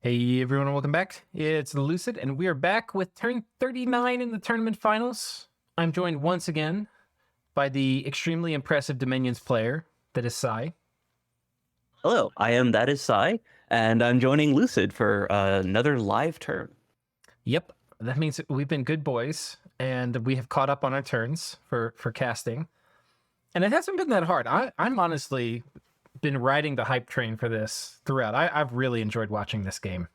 Hey everyone, welcome back. It's Lucid, and we are back with turn 39 in the tournament finals. I'm joined once again by the extremely impressive Dominions player that is Sai. Hello, that is Sai, and I'm joining Lucid for another live turn. Yep, that means we've been good boys, and we have caught up on our turns for casting. And it hasn't been that hard. I'm honestly been riding the hype train for this throughout. I've really enjoyed watching this game.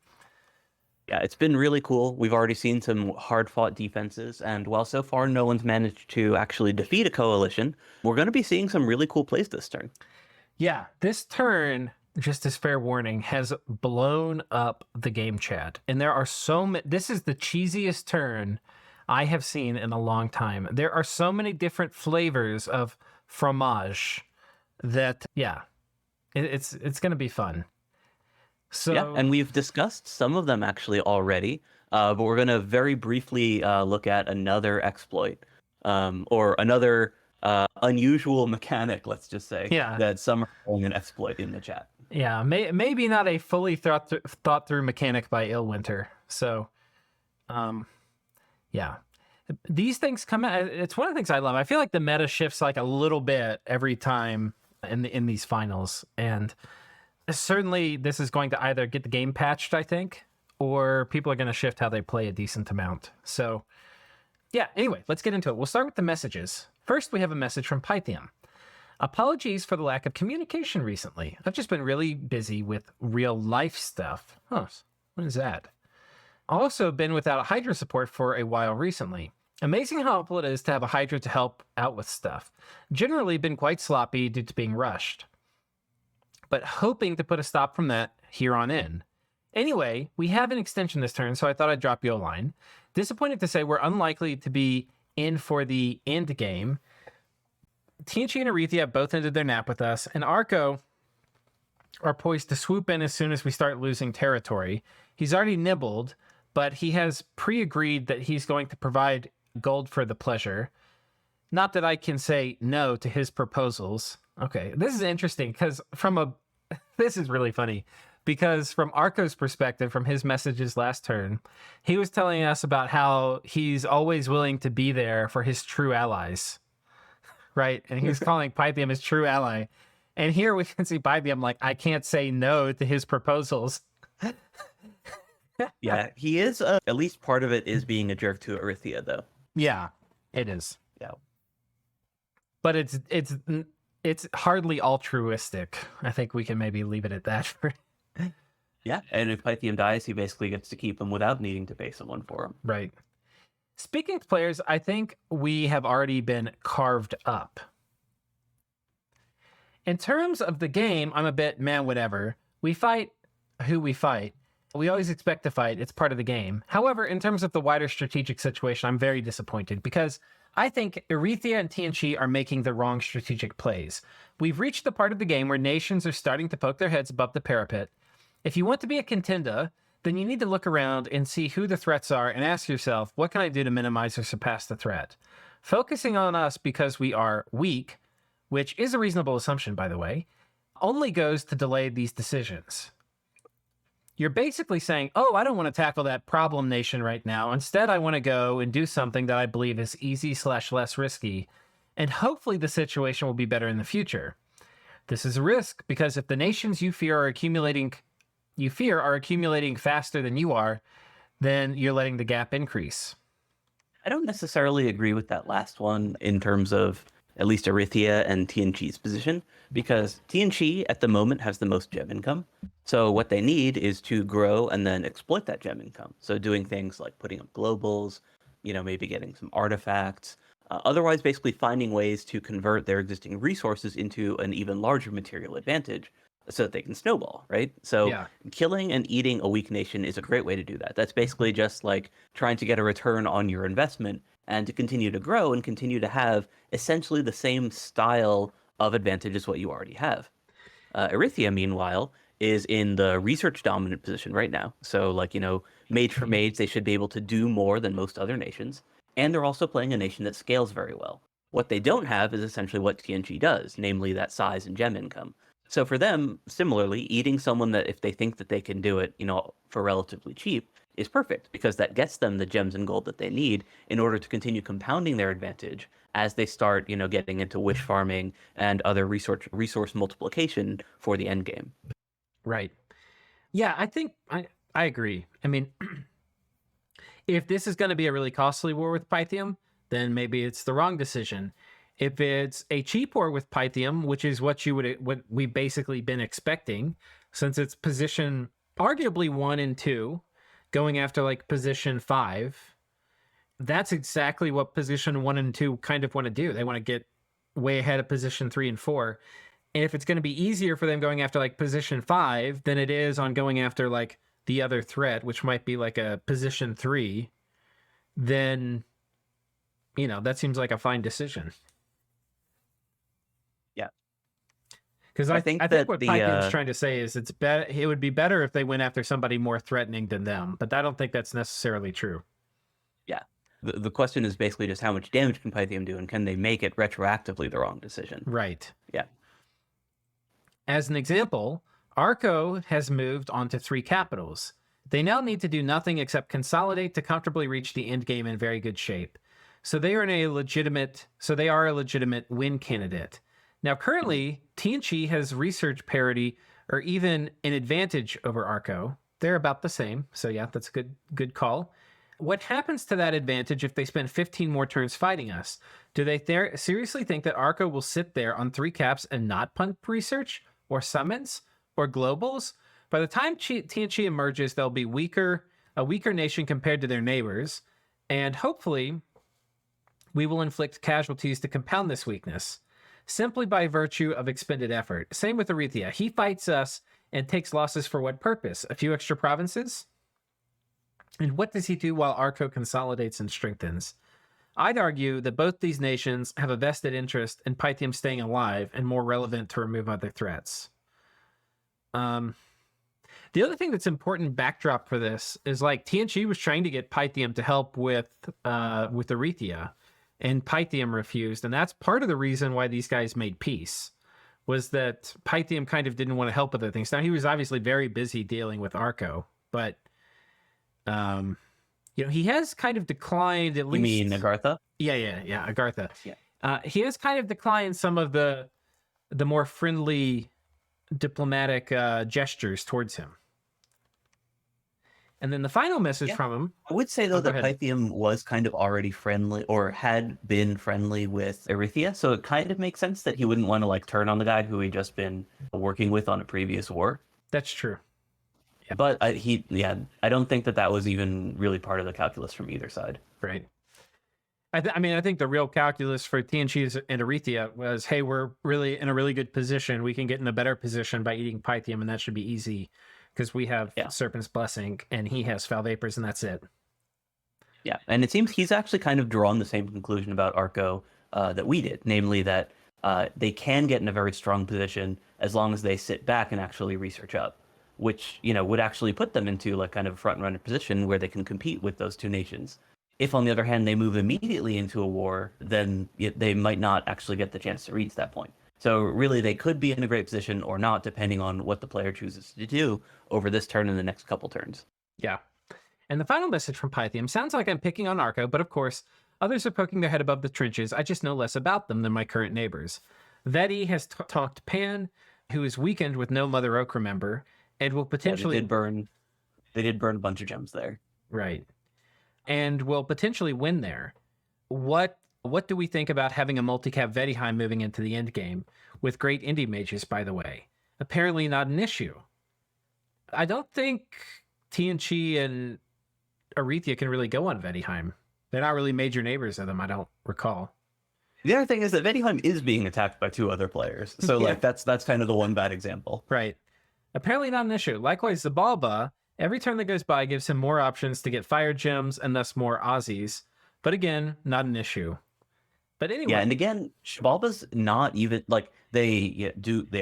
Yeah, it's been really cool. We've already seen some hard-fought defenses, and while so far no one's managed to actually defeat a coalition, we're going to be seeing some really cool plays this turn. Yeah, this turn, just as fair warning, has blown up the game chat. And there are so many. This is the cheesiest turn I have seen in a long time. There are so many different flavors of fromage that, yeah, it's going to be fun. So, Yeah, and we've discussed some of them actually already, but we're going to very briefly look at another exploit, or another unusual mechanic, let's just say, yeah, that some are calling an exploit in the chat. yeah, maybe not a fully thought through mechanic by Illwinter. So, yeah, these things come out. It's one of the things I love. I feel like the meta shifts like a little bit every time in these finals, and certainly this is going to either get the game patched, I think, or people are going to shift how they play a decent amount. So, yeah. Anyway, let's get into it. We'll start with the messages. First, we have a message from Pythium. Apologies for the lack of communication recently. I've just been really busy with real life stuff. Huh? What is that? Also been without Hydra support for a while recently. Amazing how helpful it is to have a Hydra to help out with stuff. Generally been quite sloppy due to being rushed, but hoping to put a stop from that here on in. Anyway, we have an extension this turn, so I thought I'd drop you a line. Disappointed to say we're unlikely to be in for the end game. TNG and Arethea both ended their nap with us, and Arco are poised to swoop in as soon as we start losing territory. He's already nibbled, but he has pre-agreed that he's going to provide gold for the pleasure. Not that I can say no to his proposals. Okay, this is interesting because this is really funny because from Arco's perspective, from his messages last turn, he was telling us about how he's always willing to be there for his true allies, right? And he was calling Pythium his true ally. And here we can see Pythium like, I can't say no to his proposals. Yeah, he is, at least part of it is being a jerk to Arithia, though. Yeah, it is. Yeah. But it's hardly altruistic. I think we can maybe leave it at that. Yeah, and if Pythium dies, he basically gets to keep him without needing to pay someone for him. Right. Speaking of players, I think we have already been carved up. In terms of the game, I'm a bit, man, whatever. We fight who we fight. We always expect to fight. It's part of the game. However, in terms of the wider strategic situation, I'm very disappointed because I think Arethea and TNG are making the wrong strategic plays. We've reached the part of the game where nations are starting to poke their heads above the parapet. If you want to be a contender, then you need to look around and see who the threats are and ask yourself, what can I do to minimize or surpass the threat? Focusing on us because we are weak, which is a reasonable assumption, by the way, only goes to delay these decisions. You're basically saying, oh, I don't want to tackle that problem nation right now. Instead, I want to go and do something that I believe is easy/less risky, and hopefully the situation will be better in the future. This is a risk because if the nations you fear are accumulating faster than you are, then you're letting the gap increase. I don't necessarily agree with that last one in terms of at least Arithia and TNG's position, because TNG at the moment has the most gem income. So what they need is to grow and then exploit that gem income. So doing things like putting up globals, maybe getting some artifacts, otherwise basically finding ways to convert their existing resources into an even larger material advantage so that they can snowball, right? So Yeah. killing and eating a weak nation is a great way to do that. That's basically just like trying to get a return on your investment and to continue to grow and continue to have essentially the same style of advantage as what you already have. Arithia, meanwhile, is in the research dominant position right now. So, mage for mage, they should be able to do more than most other nations. And they're also playing a nation that scales very well. What they don't have is essentially what TNG does, namely that size and gem income. So for them, similarly, eating someone that if they think that they can do it, for relatively cheap is perfect because that gets them the gems and gold that they need in order to continue compounding their advantage as they start, getting into wish farming and other resource multiplication for the end game. Right. Yeah, I think I agree. I mean, if this is going to be a really costly war with Pythium, then maybe it's the wrong decision. If it's a cheap war with Pythium, which is what we basically been expecting, since it's position arguably 1 and 2, going after like position 5, that's exactly what position 1 and 2 kind of want to do. They want to get way ahead of position 3 and 4. And if it's going to be easier for them going after like position 5 than it is on going after like the other threat, which might be like a position 3, then, that seems like a fine decision. Yeah. Because I think what Pythium's trying to say is it would be better if they went after somebody more threatening than them, but I don't think that's necessarily true. Yeah. The question is basically just how much damage can Pythium do, and can they make it retroactively the wrong decision? Right. Yeah. As an example, Arco has moved on to 3 capitals. They now need to do nothing except consolidate to comfortably reach the end game in very good shape. So they are a legitimate win candidate. Now, currently, TNC has research parity or even an advantage over Arco. They're about the same. So yeah, that's a good call. What happens to that advantage if they spend 15 more turns fighting us? Do they seriously think that Arco will sit there on 3 caps and not pump research or summons or globals? By the time TNC emerges, they'll be a weaker nation compared to their neighbors, and hopefully we will inflict casualties to compound this weakness, simply by virtue of expended effort. Same with Arethia. He fights us and takes losses for what purpose? A few extra provinces? And what does he do while Arco consolidates and strengthens? I'd argue that both these nations have a vested interest in Pythium staying alive and more relevant to remove other threats. The other thing that's important backdrop for this is like TNC was trying to get Pythium to help with Arethia, and Pythium refused, and that's part of the reason why these guys made peace, was that Pythium kind of didn't want to help with other things. Now, he was obviously very busy dealing with Arco, but he has kind of declined at least. You mean Agartha? Yeah, Agartha. Yeah. He has kind of declined some of the more friendly diplomatic gestures towards him. And then the final message from him. I would say, though, that Pythium was kind of already friendly or had been friendly with Arethia. So it kind of makes sense that he wouldn't want to like turn on the guy who he'd just been working with on a previous war. That's true. Yeah. But I don't think that was even really part of the calculus from either side. Right. I think the real calculus for TNC and Arethia was, hey, we're really in a really good position. We can get in a better position by eating Pythium, and that should be easy because we have Serpent's Blessing and he has Foul Vapors, and that's it. Yeah, and it seems he's actually kind of drawn the same conclusion about Arco that we did, namely that they can get in a very strong position as long as they sit back and actually research up, which would actually put them into like kind of a front runner position where they can compete with those two nations. If, on the other hand, they move immediately into a war, then they might not actually get the chance to reach that point. So really, they could be in a great position or not, depending on what the player chooses to do over this turn and the next couple turns. Yeah. And the final message from Pythium sounds like I'm picking on Arco, but of course, others are poking their head above the trenches. I just know less about them than my current neighbors. Veti has talked to Pan, who is weakened with no Mother Oak, remember, and will potentially... They did burn a bunch of gems there. Right. And will potentially win there. What do we think about having a multi-cap Vetiheim moving into the end game with great indie mages, by the way? Apparently not an issue. I don't think TNC and Arethia can really go on Vetiheim. They're not really major neighbors of them, I don't recall. The other thing is that Vetiheim is being attacked by 2 other players. So like that's kind of the one bad example. Right. Apparently not an issue. Likewise, Zabalba, every turn that goes by gives him more options to get fire gems and thus more Aussies. But again, not an issue. But anyway. Yeah, and again, Xibalba's not even like they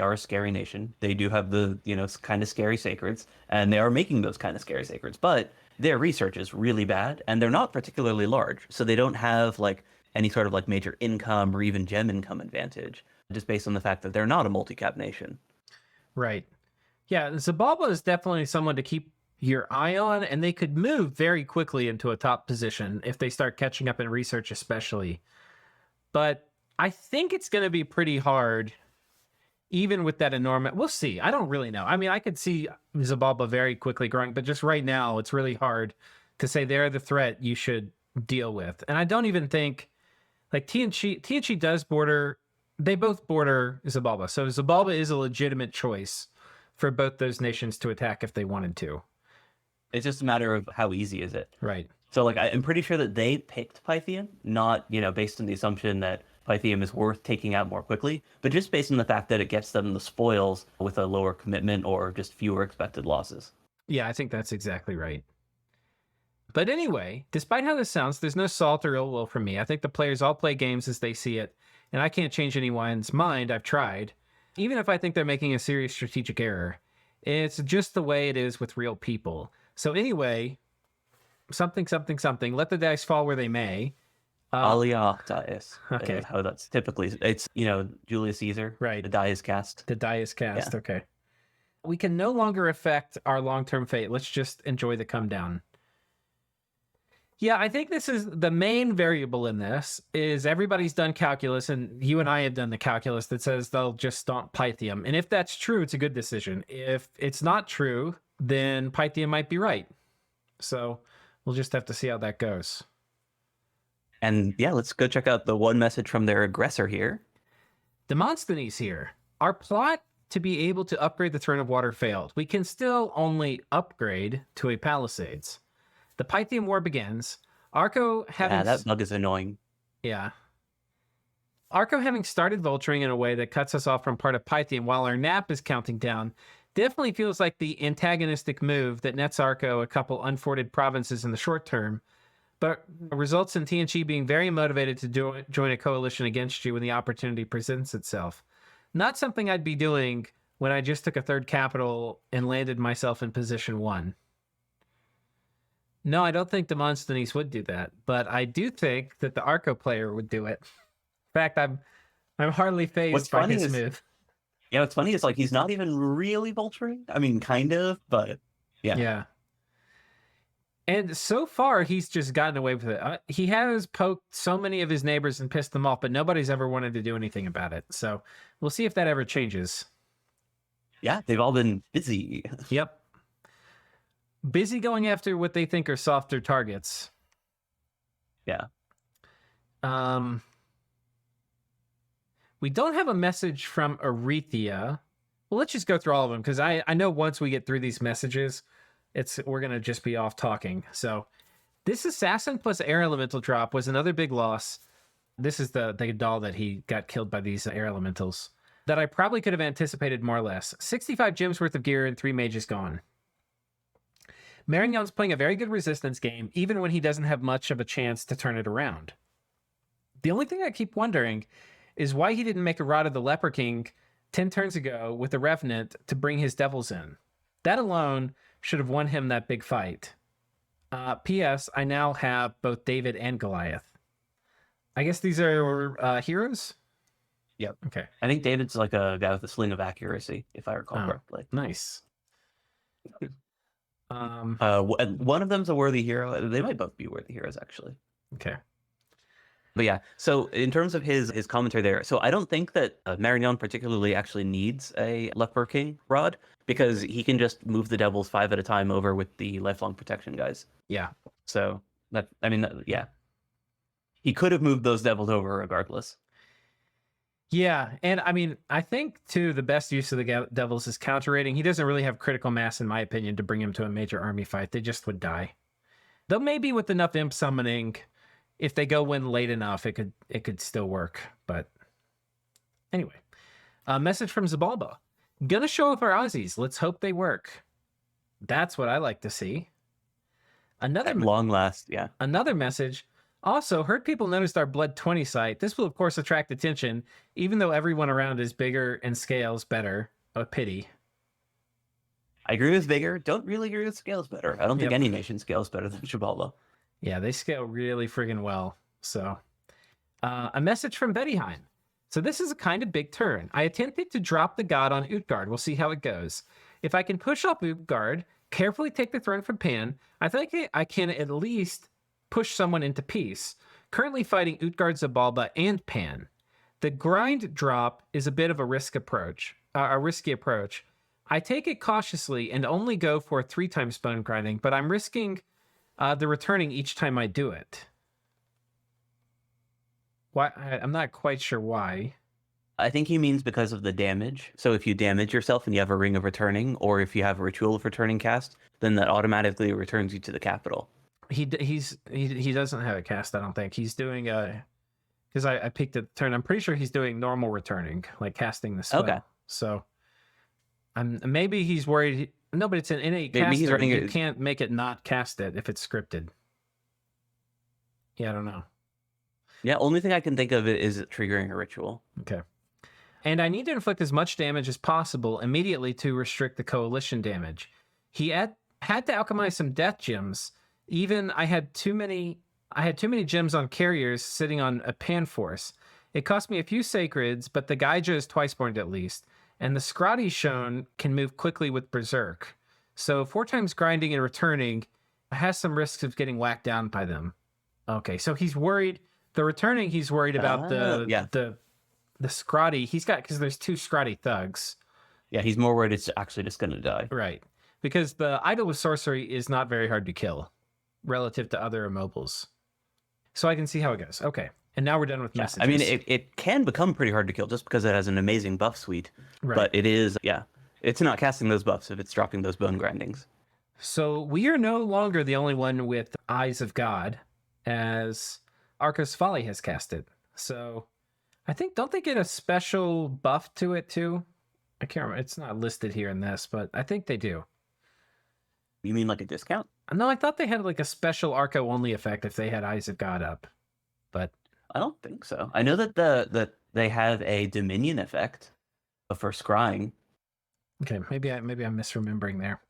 are a scary nation. They do have the, kind of scary sacreds, and they are making those kind of scary sacreds, but their research is really bad and they're not particularly large. So they don't have like any sort of like major income or even gem income advantage, just based on the fact that they're not a multi-cap nation. Right. Yeah, Zabalba is definitely someone to keep your eye on, and they could move very quickly into a top position if they start catching up in research, especially. But I think it's going to be pretty hard, even with that enormous. We'll see. I don't really know. I mean, I could see Zabalba very quickly growing, but just right now, it's really hard to say they're the threat you should deal with. And I don't even think like TNC does border. They both border Zabalba, so Zabalba is a legitimate choice for both those nations to attack if they wanted to. It's just a matter of how easy is it. Right. So like I'm pretty sure that they picked Pythium, not, based on the assumption that Pythium is worth taking out more quickly, but just based on the fact that it gets them the spoils with a lower commitment or just fewer expected losses. Yeah, I think that's exactly right. But anyway, despite how this sounds, there's no salt or ill will from me. I think the players all play games as they see it, and I can't change anyone's mind. I've tried. Even if I think they're making a serious strategic error, it's just the way it is with real people. So anyway, something, let the dice fall where they may. Alia dice. Okay. How that's typically, it's, Julius Caesar. Right. The die is cast. The die is cast. Yeah. Okay. We can no longer affect our long-term fate. Let's just enjoy the come down. Yeah, I think this is the main variable in this is everybody's done calculus, and you and I have done the calculus that says they'll just stomp Pythium. And if that's true, it's a good decision. If it's not true, then Pythium might be right. So we'll just have to see how that goes. And yeah, let's go check out the one message from their aggressor here. Demosthenes here. Our plot to be able to upgrade the Throne of Water failed. We can still only upgrade to a Palisades. The Pythium War begins. Arco having... Yeah, that bug is annoying. Yeah. Arco having started vulturing in a way that cuts us off from part of Pythium while our nap is counting down definitely feels like the antagonistic move that nets Arco a couple unforted provinces in the short term, but results in TNG being very motivated to join a coalition against you when the opportunity presents itself. Not something I'd be doing when I just took a third capital and landed myself in position 1. No, I don't think Demosthenes would do that, but I do think that the Arco player would do it. In fact, I'm hardly fazed by his move. Yeah, what's funny is like he's not even really vulturing. I mean, kind of, but yeah. Yeah. And so far, he's just gotten away with it. He has poked so many of his neighbors and pissed them off, but nobody's ever wanted to do anything about it. So we'll see if that ever changes. Yeah, they've all been busy. Yep. Busy going after what they think are softer targets. Yeah. We don't have a message from Arethia. Well, let's just go through all of them, because I know once we get through these messages, we're going to just be off talking. So this assassin plus air elemental drop was another big loss. This is the doll that he got killed by these air elementals that I probably could have anticipated more or less. 65 gems worth of gear and 3 mages gone. Marignon's playing a very good resistance game, even when he doesn't have much of a chance to turn it around. The only thing I keep wondering is why he didn't make a Rod of the Leper King 10 turns ago with the Revenant to bring his devils in. That alone should have won him that big fight. P.S. I now have both David and Goliath. I guess these are heroes? Yep. Okay. I think David's like a guy with a sling of accuracy, if I recall correctly. Nice. One of them's a worthy hero. They might both be worthy heroes, actually. Okay. But yeah, so in terms of his commentary there, so I don't think that Marignon particularly actually needs a Leper King rod, because he can just move the devils 5 at a time over with the lifelong protection guys. Yeah. So yeah, he could have moved those devils over regardless. Yeah, and I mean, I think too the best use of the devils is counter raiding. He doesn't really have critical mass, in my opinion, to bring him to a major army fight. They just would die. Though maybe with enough imp summoning, if they go in late enough, it could still work. But anyway, a message from Zabalba. Gonna show off our Aussies. Let's hope they work. That's what I like to see. At long last, yeah. Another message. Also, heard people noticed our Blood 20 site. This will, of course, attract attention, even though everyone around is bigger and scales better. A pity. I agree with Vigor. Don't really agree with scales better. I don't think any nation scales better than Zabalba. Yeah, they scale really friggin' well. So, a message from Bettyheim. So this is a kind of big turn. I attempted to drop the god on Utgard. We'll see how it goes. If I can push off Utgard, carefully take the throne from Pan, I think I can at least push someone into peace. Currently fighting Utgard, Zabalba, and Pan. The grind drop is a bit of a risky approach. I take it cautiously and only go for 3 times bone grinding, but I'm risking the returning each time I do it. Why? I'm not quite sure why. I think he means because of the damage. So if you damage yourself and you have a Ring of Returning, or if you have a Ritual of Returning cast, then that automatically returns you to the capital. He doesn't have a cast, I don't think. He's doing because I picked a turn. I'm pretty sure he's doing normal returning, like casting the spell. Okay. So maybe he's worried. No, but it's an innate caster. You can't make it not cast it if it's scripted. Yeah, I don't know. Yeah, only thing I can think of is triggering a ritual. Okay. And I need to inflict as much damage as possible immediately to restrict the coalition damage. He had to alchemize some death gems. Even I had too many gems on carriers sitting on a pan force. It cost me a few sacreds, but the Gaija is twice born at least. And the Scrotty shown can move quickly with Berserk. So 4 times grinding and returning has some risks of getting whacked down by them. Okay, so he's worried. The returning, he's worried about the Scrotty. He's got, because there's 2 Scrotty thugs. Yeah, he's more worried it's actually just going to die. Right. Because the Idol with Sorcery is not very hard to kill relative to other immobiles. So I can see how it goes. Okay. And now we're done with messages. I mean, it can become pretty hard to kill just because it has an amazing buff suite. Right. But it is, it's not casting those buffs if it's dropping those bone grindings. So we are no longer the only one with Eyes of God, as Arcos Folly has cast it. So I think, don't they get a special buff to it too? I can't remember. It's not listed here in this, but I think they do. You mean like a discount? No, I thought they had like a special Arco only effect if they had Eyes of God up, but I don't think so. I know that they have a Dominion effect for scrying. Okay, maybe I'm misremembering there.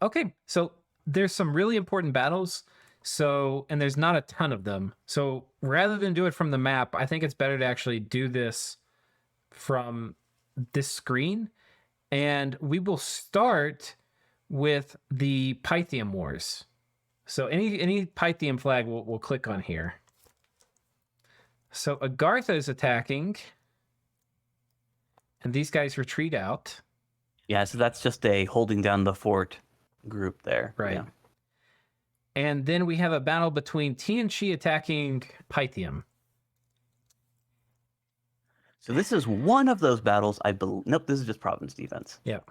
Okay, so there's some really important battles. So, and there's not a ton of them. So rather than do it from the map, I think it's better to actually do this from this screen. And we will start with the Pythium Wars. So any Pythium flag we'll click on here. So Agartha is attacking. And these guys retreat out. Yeah, so that's just a holding down the fort group there. Right. Yeah. And then we have a battle between Tianchi attacking Pythium. So this is one of those battles, I believe. Nope, this is just province defense. Yep.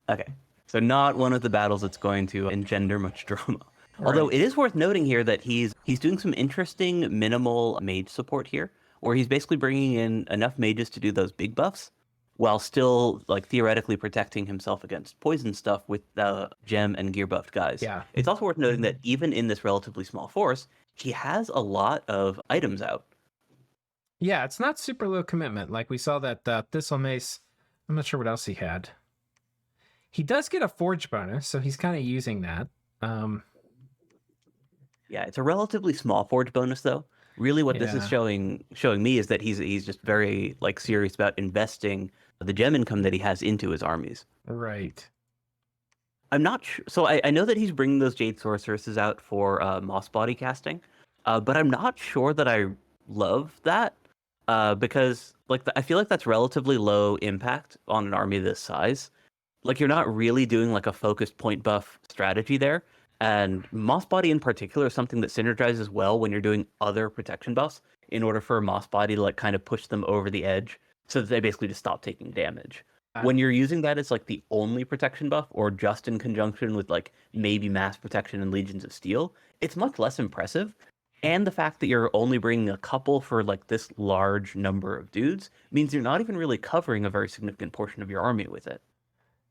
Okay. So not one of the battles that's going to engender much drama. Right. Although it is worth noting here that he's doing some interesting minimal mage support here, where he's basically bringing in enough mages to do those big buffs, while still like theoretically protecting himself against poison stuff with the gem and gear buffed guys. Yeah. It's also worth noting that even in this relatively small force, he has a lot of items out. Yeah, it's not super low commitment. Like we saw that Thistle Mace. I'm not sure what else he had. He does get a forge bonus, so he's kind of using that. Yeah, it's a relatively small forge bonus though. Really what this is showing me is that he's just very like serious about investing the gem income that he has into his armies. Right. I'm not sure. So I know that he's bringing those Jade Sorceresses out for Moss Body casting, but I'm not sure that I love that because like I feel like that's relatively low impact on an army this size. Like you're not really doing like a focused point buff strategy there. And Moss Body in particular is something that synergizes well when you're doing other protection buffs in order for Moss Body to like kind of push them over the edge so that they basically just stop taking damage. When you're using that as like the only protection buff or just in conjunction with like maybe Mass Protection and Legions of Steel, it's much less impressive. And the fact that you're only bringing a couple for like this large number of dudes means you're not even really covering a very significant portion of your army with it.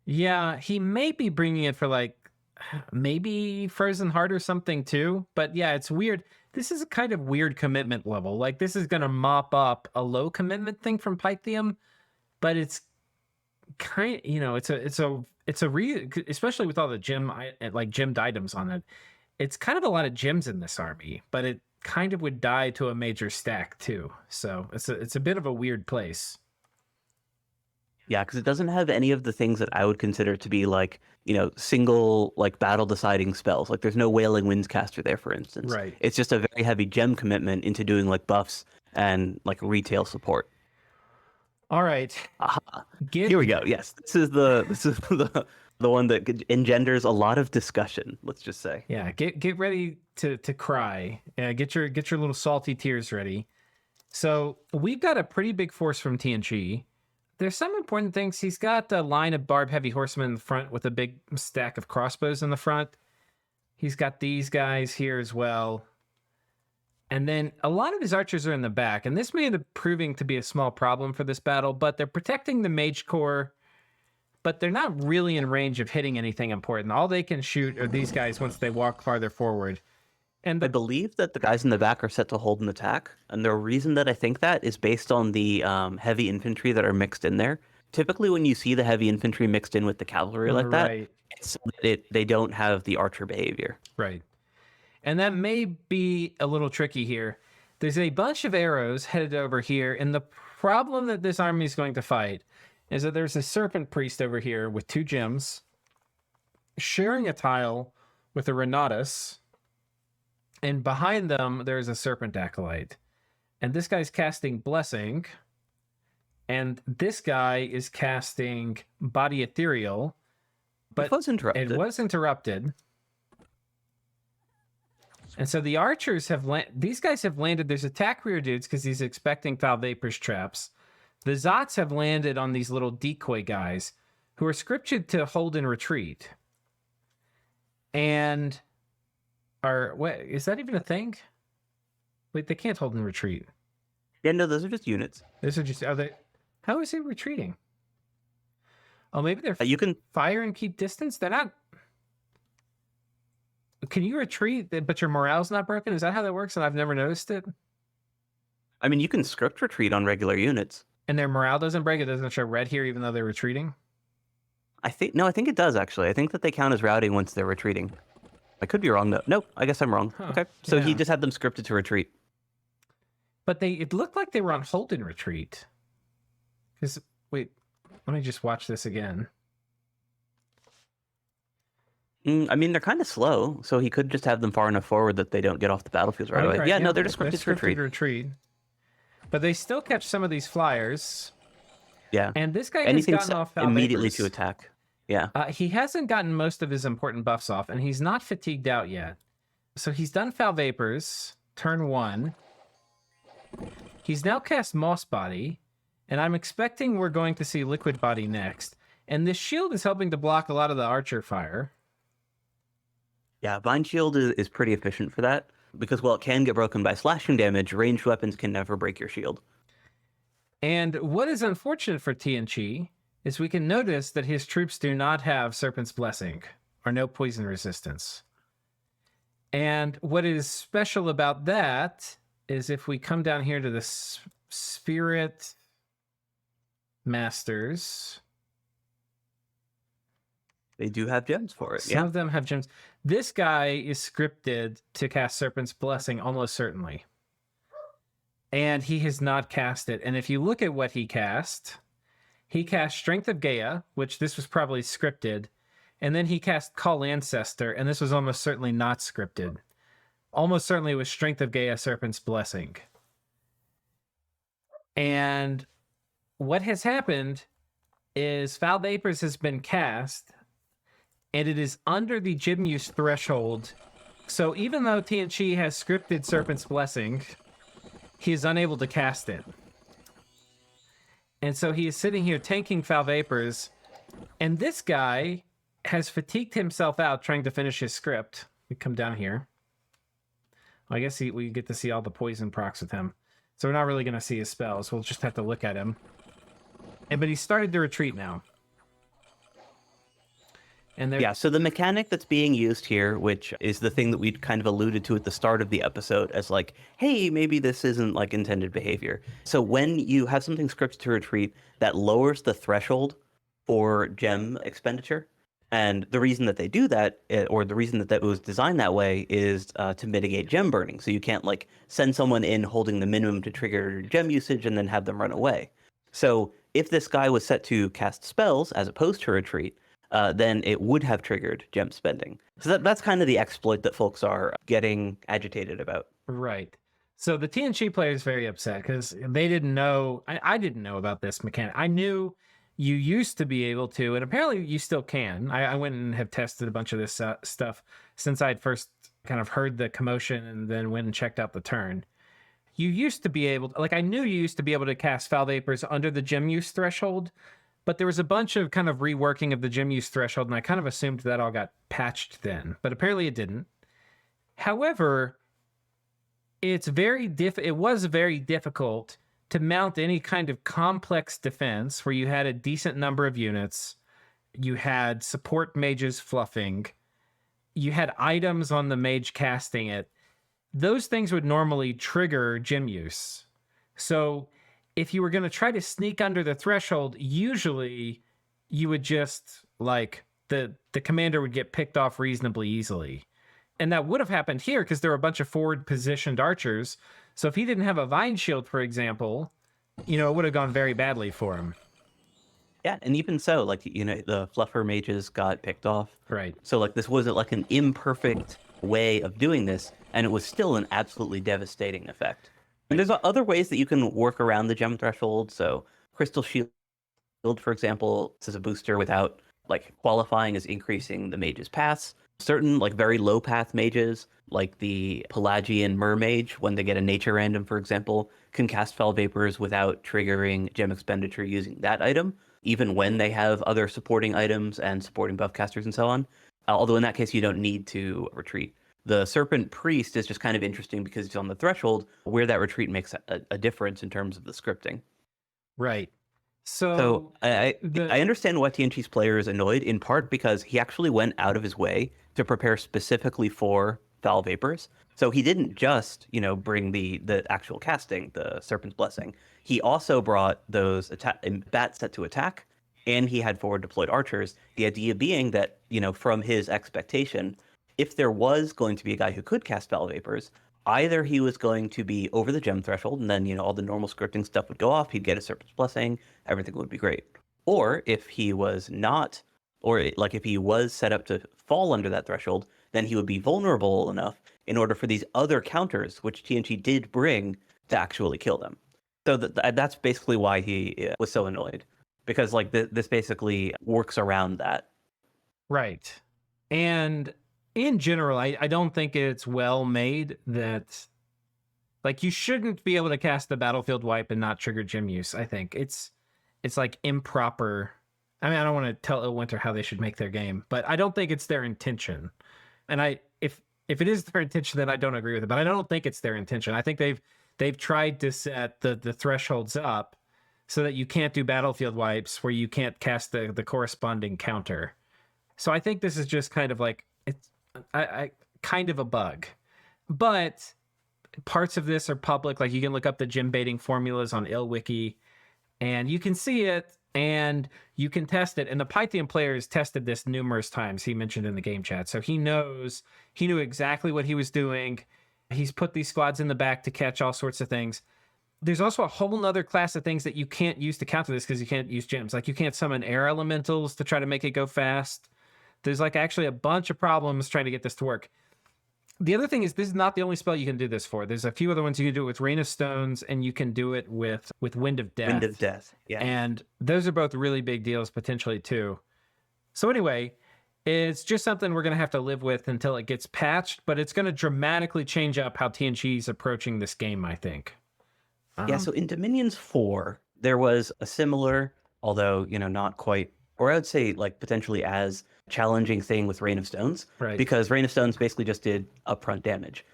Yeah, he may be bringing it for like maybe Frozen Heart or something too. But yeah, it's weird. This is a kind of weird commitment level. Like this is going to mop up a low commitment thing from Pythium, but it's kind of, you know, it's a especially with all the gemmed items on it. It's kind of a lot of gems in this army, but kind of would die to a major stack too. So it's a bit of a weird place. Yeah, because it doesn't have any of the things that I would consider to be like, single like battle deciding spells. Like there's no Wailing Windscaster there, for instance. Right. It's just a very heavy gem commitment into doing like buffs and like retail support. All right. Aha. Here we go. Yes, this is the one that engenders a lot of discussion. Let's just say. Yeah, get ready to cry. Yeah, get your little salty tears ready. So we've got a pretty big force from TNG. There's some important things. He's got a line of Barb Heavy Horsemen in the front with a big stack of crossbows in the front. He's got these guys here as well. And then a lot of his archers are in the back. And this may end up proving to be a small problem for this battle, but they're protecting the Mage Corps, but they're not really in range of hitting anything important. All they can shoot are these guys once they walk farther forward. And I believe that the guys in the back are set to hold an attack, and the reason that I think that is based on the heavy infantry that are mixed in there. Typically, when you see the heavy infantry mixed in with the cavalry like that, right. it's so that they don't have the archer behavior. Right. And that may be a little tricky here. There's a bunch of arrows headed over here, and the problem that this army is going to fight is that there's a serpent priest over here with 2 gems, sharing a tile with a Renatus, and behind them there's a serpent acolyte. And this guy's casting Blessing, and this guy is casting Body Ethereal, but it was interrupted. It was interrupted. And so the archers have these guys have landed. There's attack rear dudes because he's expecting Foul Vapor's traps. The Zots have landed on these little decoy guys who are scripted to hold and retreat. And wait, is that even a thing? Wait, they can't hold and retreat. Yeah, no, those are just units. Those are just, are they? How is he retreating? Oh, maybe they're You can fire and keep distance? They're not. Can you retreat, but your morale's not broken? Is that how that works? And I've never noticed it. I mean, you can script retreat on regular units. And their morale doesn't break. It doesn't show red here, even though they're retreating. I think it does actually. I think that they count as routing once they're retreating. I could be wrong though. Nope, I guess I'm wrong. Huh, okay, so he yeah. just had them scripted to retreat. But it looked like they were on hold and retreat. Because wait, let me just watch this again. I mean, they're kind of slow, so he could just have them far enough forward that they don't get off the battlefield right away. Right, Yeah, no, they're just scripted to retreat. But they still catch some of these flyers. Yeah. And this guy has Anything gotten off Foul immediately Vapors. to attack. Yeah. He hasn't gotten most of his important buffs off, and he's not fatigued out yet. So he's done Foul Vapors, turn 1. He's now cast Moss Body, and I'm expecting we're going to see Liquid Body next. And this shield is helping to block a lot of the archer fire. Yeah, Vine Shield is pretty efficient for that, because while it can get broken by slashing damage, ranged weapons can never break your shield. And what is unfortunate for TNG is we can notice that his troops do not have Serpent's Blessing, or no poison resistance. And what is special about that is if we come down here to the Spirit Masters, they do have gems for it. Some of them have gems. This guy is scripted to cast Serpent's Blessing almost certainly. And he has not cast it. And if you look at what he cast Strength of Gaia, which this was probably scripted. And then he cast Call Ancestor, and this was almost certainly not scripted. Almost certainly it was Strength of Gaia, Serpent's Blessing. And what has happened is Foul Vapors has been cast, and it is under the gem use threshold. So even though TNG has scripted Serpent's Blessing, he is unable to cast it. And so he is sitting here tanking Foul Vapors, and this guy has fatigued himself out trying to finish his script. We come down here. I guess we get to see all the poison procs with him. So we're not really going to see his spells. We'll just have to look at him. But he started to retreat now. And yeah, so the mechanic that's being used here, which is the thing that we kind of alluded to at the start of the episode as like, hey, maybe this isn't like intended behavior. So when you have something scripted to retreat, that lowers the threshold for gem expenditure. And the reason that they do that, or the reason that that was designed that way, is to mitigate gem burning. So you can't like send someone in holding the minimum to trigger gem usage and then have them run away. So if this guy was set to cast spells as opposed to retreat, then it would have triggered gem spending. So that's kind of the exploit that folks are getting agitated about. Right. So the TNG player is very upset because they didn't know. I didn't know about this mechanic. I knew you used to be able to, and apparently you still can. I went and have tested a bunch of this stuff since I'd first kind of heard the commotion and then went and checked out the turn. You used to be able, like I knew you used to be able to cast Foul Vapors under the gem use threshold, but there was a bunch of kind of reworking of the gem use threshold, and I kind of assumed that all got patched then, but apparently it didn't. However, it was very difficult to mount any kind of complex defense where you had a decent number of units, you had support mages fluffing, you had items on the mage casting it. Those things would normally trigger gem use. So if you were going to try to sneak under the threshold, usually you would just like the commander would get picked off reasonably easily. And that would have happened here because there were a bunch of forward positioned archers. So if he didn't have a vine shield, for example, it would have gone very badly for him. Yeah, and even so, like, the fluffer mages got picked off. Right. So like this wasn't like an imperfect way of doing this, and it was still an absolutely devastating effect. And there's other ways that you can work around the gem threshold. So Crystal Shield, for example, is a booster without like qualifying as increasing the mage's paths. Certain like very low path mages, like the Pelagian Mermage, when they get a nature random, for example, can cast Foul Vapors without triggering gem expenditure using that item, even when they have other supporting items and supporting buff casters and so on. Although in that case, you don't need to retreat. The Serpent Priest is just kind of interesting because it's on the threshold where that retreat makes a difference in terms of the scripting. Right. So I understand why TNG's player is annoyed, in part because he actually went out of his way to prepare specifically for Foul Vapors. So he didn't just, bring the actual casting, the Serpent's Blessing. He also brought those bats set to attack, and he had forward deployed archers. The idea being that, from his expectation, if there was going to be a guy who could cast Foul Vapors, either he was going to be over the gem threshold, and then, all the normal scripting stuff would go off, he'd get a Serpent's Blessing, everything would be great. Or if he was not, or like if he was set up to fall under that threshold, then he would be vulnerable enough in order for these other counters, which TNG did bring, to actually kill them. So that's basically why he was so annoyed, because like this basically works around that. Right. And in general, I don't think it's well made that, like, you shouldn't be able to cast the battlefield wipe and not trigger gem use. I think it's like improper. I mean, I don't want to tell Illwinter how they should make their game, but I don't think it's their intention. And if it is their intention, then I don't agree with it. But I don't think it's their intention. I think they've tried to set the thresholds up so that you can't do battlefield wipes where you can't cast the corresponding counter. So I think this is just kind of like I kind of a bug. But parts of this are public. Like you can look up the gem baiting formulas on IllWiki, and you can see it and you can test it. And the Pythian player has tested this numerous times. He mentioned in the game chat. So he knew exactly what he was doing. He's put these squads in the back to catch all sorts of things. There's also a whole nother class of things that you can't use to counter this because you can't use gems. Like you can't summon air elementals to try to make it go fast. There's like actually a bunch of problems trying to get this to work. The other thing is this is not the only spell you can do this for. There's a few other ones you can do it with Rain of Stones, and you can do it with Wind of Death. Wind of Death, yeah. And those are both really big deals potentially too. So anyway, it's just something we're going to have to live with until it gets patched, but it's going to dramatically change up how TNG is approaching this game, I think. Yeah, so in Dominions 4, there was a similar, although, not quite, or I would say like potentially as challenging thing with Rain of Stones, right? Because Rain of Stones basically just did upfront damage.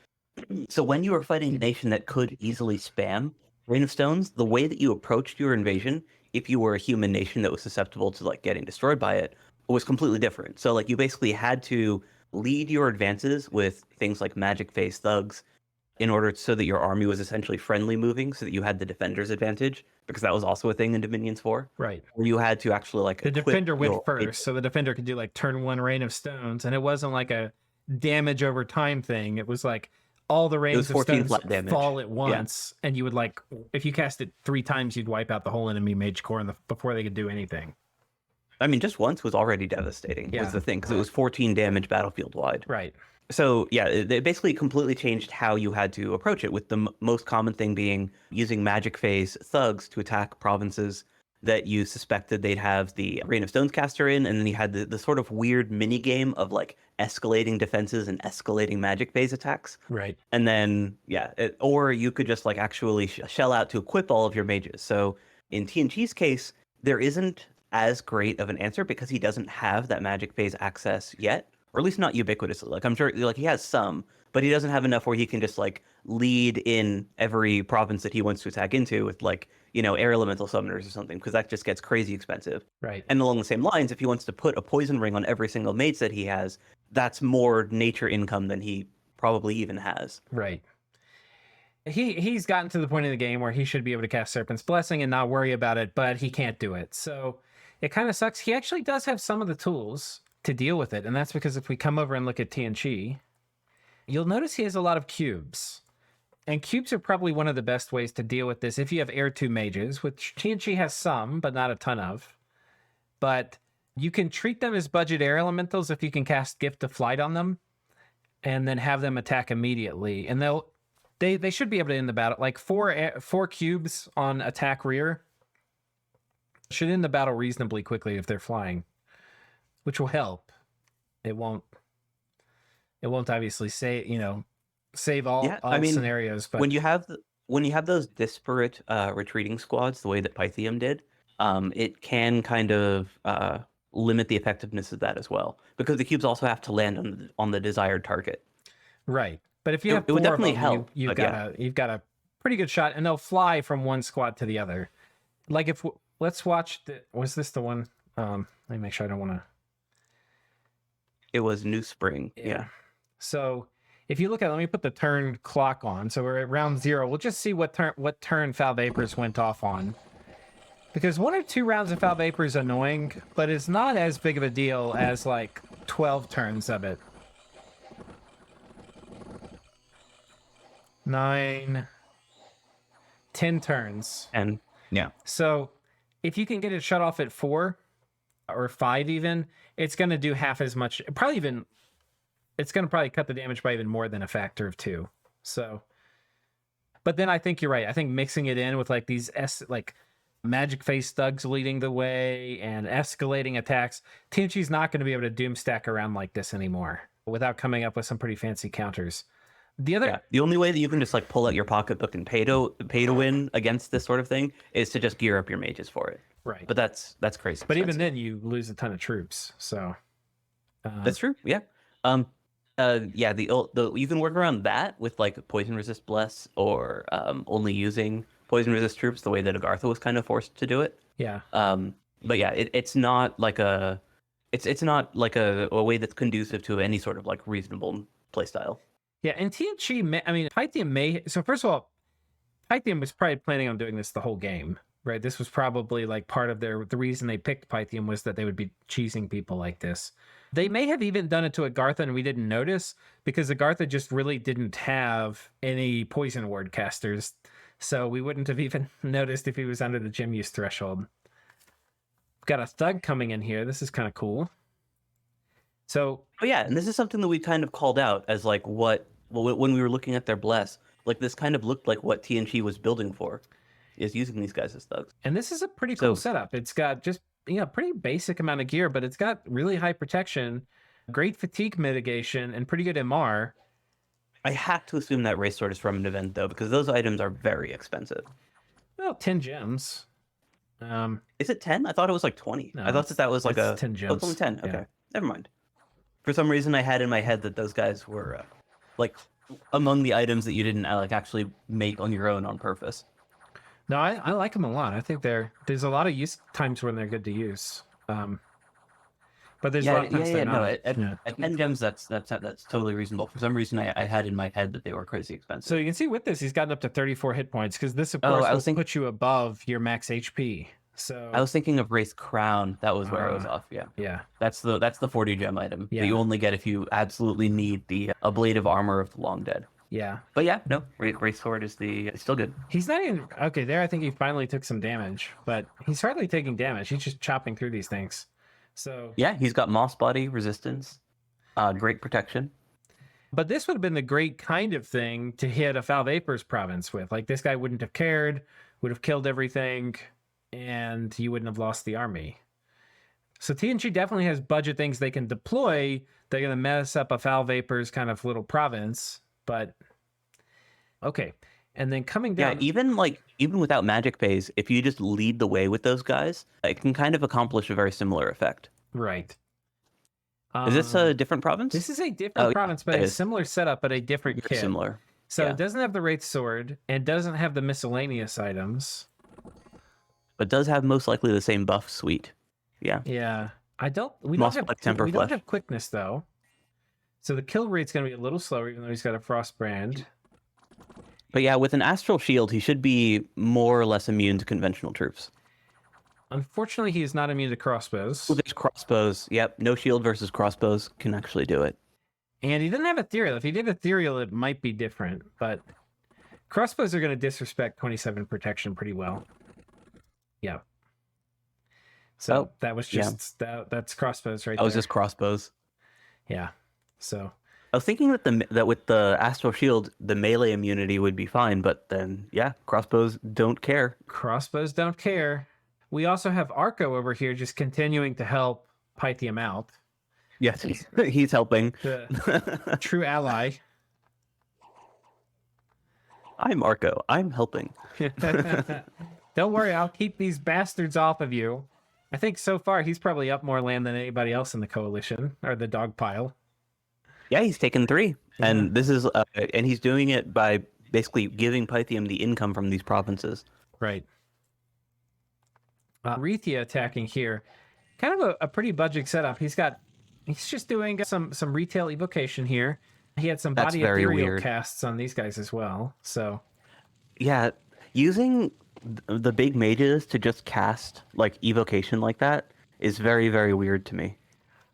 So when you were fighting a nation that could easily spam Rain of Stones, the way that you approached your invasion, if you were a human nation that was susceptible to like getting destroyed by it, was completely different. So like you basically had to lead your advances with things like magic phase thugs, in order so that your army was essentially friendly moving, so that you had the defender's advantage, because that was also a thing in Dominions 4. Right. Where you had to actually like The equip defender went your first, so the defender could do like turn 1 rain of stones, and it wasn't like a damage over time thing. It was like all the rains of 14 stones flat damage. fall at once, and you would like, if you cast it 3 times, you'd wipe out the whole enemy mage core before they could do anything. I mean, just once was already devastating, Yeah. was the thing, because it was 14 damage battlefield wide. Right. So yeah, it basically completely changed how you had to approach it, with the most common thing being using magic phase thugs to attack provinces that you suspected they'd have the Rain of Stones caster in, and then you had the sort of weird mini game of like escalating defenses and escalating magic phase attacks. Right. And then or you could just like actually shell out to equip all of your mages. So in TNG's case, there isn't as great of an answer because he doesn't have that magic phase access yet. Or at least not ubiquitously. Like I'm sure like he has some, but he doesn't have enough where he can just like lead in every province that he wants to attack into with like, air elemental summoners or something, because that just gets crazy expensive. Right. And along the same lines, if he wants to put a poison ring on every single mage that he has, that's more nature income than he probably even has. Right. He's gotten to the point in the game where he should be able to cast Serpent's Blessing and not worry about it, but he can't do it. So it kind of sucks. He actually does have some of the tools to deal with it, and that's because if we come over and look at TNG, you'll notice he has a lot of cubes. And cubes are probably one of the best ways to deal with this if you have Air 2 mages, which TNG has some, but not a ton of. But you can treat them as budget air elementals if you can cast Gift of Flight on them, and then have them attack immediately. And they should be able to end the battle. Like four cubes on attack rear should end the battle reasonably quickly if they're flying, which will help. It won't obviously save all scenarios. But when you have those disparate retreating squads, the way that Pythium did, it can kind of limit the effectiveness of that as well, because the cubes also have to land on the desired target. Right, but if you have it would four of definitely them, help. You've got a pretty good shot, and they'll fly from one squad to the other. Like let's watch. Was this the one? Let me make sure I don't want to. It was New Spring. Yeah. So if you look at, let me put the turn clock on. So we're at round 0. We'll just see what turn Foul Vapors went off on. Because 1 or 2 rounds of Foul Vapor is annoying, but it's not as big of a deal as like 12 turns of it. 9, 10 turns. And yeah. So if you can get it shut off at 4 or 5 even, it's going to do half as much. It's going to probably cut the damage by even more than a factor of 2. So, but then I think you're right. I think mixing it in with like these magic face thugs leading the way and escalating attacks, TNG's not going to be able to doom stack around like this anymore without coming up with some pretty fancy counters. The only way that you can just like pull out your pocketbook and pay to win against this sort of thing is to just gear up your mages for it. Right. But that's crazy. But even then, you lose a ton of troops. So that's true. Yeah. You can work around that with like poison resist bless, or only using poison resist troops the way that Agartha was kind of forced to do it. Yeah. But yeah, it's not like a way that's conducive to any sort of like reasonable playstyle. Yeah, and TNG, Pythium may. So first of all, Pythium was probably planning on doing this the whole game, right? This was probably like part of the reason they picked Pythium was that they would be cheesing people like this. They may have even done it to Agartha and we didn't notice, because Agartha just really didn't have any poison ward casters. So we wouldn't have even noticed if he was under the gem use threshold. We've got a thug coming in here. This is kind of cool. So, and this is something that we kind of called out as like when we were looking at their bless, like this kind of looked like what TNG was building for, is using these guys as thugs. And this is a pretty cool setup. It's got just pretty basic amount of gear, but it's got really high protection, great fatigue mitigation, and pretty good MR. I have to assume that Race Sword is from an event though, because those items are very expensive. Well, 10 gems. Is it 10? I thought it was like 20. No, I thought that was like 10 gems. Oh, it's only 10. Okay, Yeah. Never mind. For some reason, I had in my head that those guys were like among the items that you didn't like actually make on your own on purpose. No, I like them a lot. I think there's a lot of use times when they're good to use. But there's a Yeah, lot of yeah, times yeah. they're No, not. at, Yeah. at 10 gems, that's totally reasonable. For some reason, I had in my head that they were crazy expensive. So you can see with this, he's gotten up to 34 hit points because this, of Oh, course, I will was thinking- put you above your max HP. I So was thinking of Wraith Crown. That was where I was off. Yeah, yeah, that's the 40 gem item Yeah. that you only get if you absolutely need the ablative armor of the Long Dead. yeah. But yeah, no, Wraith Sword is still good. He's not even okay. There, I think he finally took some damage, but he's hardly taking damage. He's just chopping through these things. So Yeah, he's got Moss Body resistance, great protection. but this would have been the great kind of thing to hit a Foul Vapors province with. Like this guy wouldn't have cared, would have killed everything, and you wouldn't have lost the army. So TNG definitely has budget things they can deploy. They're going to mess up a Foul Vapors kind of little province, but okay. And then coming Yeah, down, even without magic phase, if you just lead the way with those guys, it can kind of accomplish a very similar effect. right. Is this a different province? This is a different Oh, province, but it a is. similar setup, but a different Very kit. similar. So yeah. it doesn't have the Wraith Sword and doesn't have the miscellaneous items. But does have most likely the same buff suite. Yeah. Yeah. We don't Moss have Black Temper we don't Flesh. have quickness though. So the kill rate's gonna be a little slower, even though he's got a frost brand. But yeah, with an Astral Shield, he should be more or less immune to conventional troops. Unfortunately, he is not immune to crossbows. Oh, there's crossbows. Yep, no shield versus crossbows can actually do it. And he doesn't have ethereal. If he did ethereal, it might be different, but crossbows are gonna disrespect 27 protection pretty well. Yeah. So Oh, that was just that's crossbows right That was there. just crossbows. Yeah. So I was thinking that with the Astral Shield, the melee immunity would be fine, but then yeah, crossbows don't care. crossbows don't care. We also have Arco over here just continuing to help Pythium out. Yes, he's helping. The true ally. I'm Arco. I'm helping. Don't worry, I'll keep these bastards off of you. I think so far he's probably up more land than anybody else in the coalition or the dog pile. Yeah, he's taken 3, and this is and he's doing it by basically giving Pythium the income from these provinces. Right. Rethia attacking here. Kind of a pretty budget setup. He's just doing some retail evocation here. He had some That's body very ethereal weird. casts on these guys as well. So Yeah, using the big mages to just cast like evocation like that is very, very weird to me.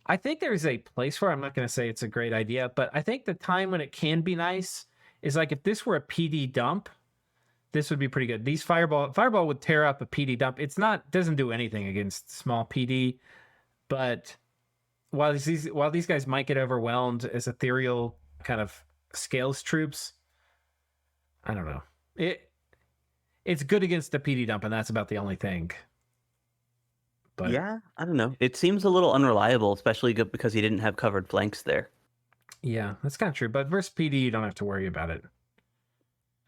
I think there's a place for it. I'm not going to say it's a great idea, but I think the time when it can be nice is like if this were a PD dump, this would be pretty good. These fireball would tear up a PD dump. Doesn't do anything against small PD, but while these guys might get overwhelmed as ethereal kind of scales troops, I don't know. It's good against the PD dump, and that's about the only thing. But Yeah, I don't know. It seems a little unreliable, especially because he didn't have covered flanks there. yeah, that's kind of true. But versus PD, you don't have to worry about it.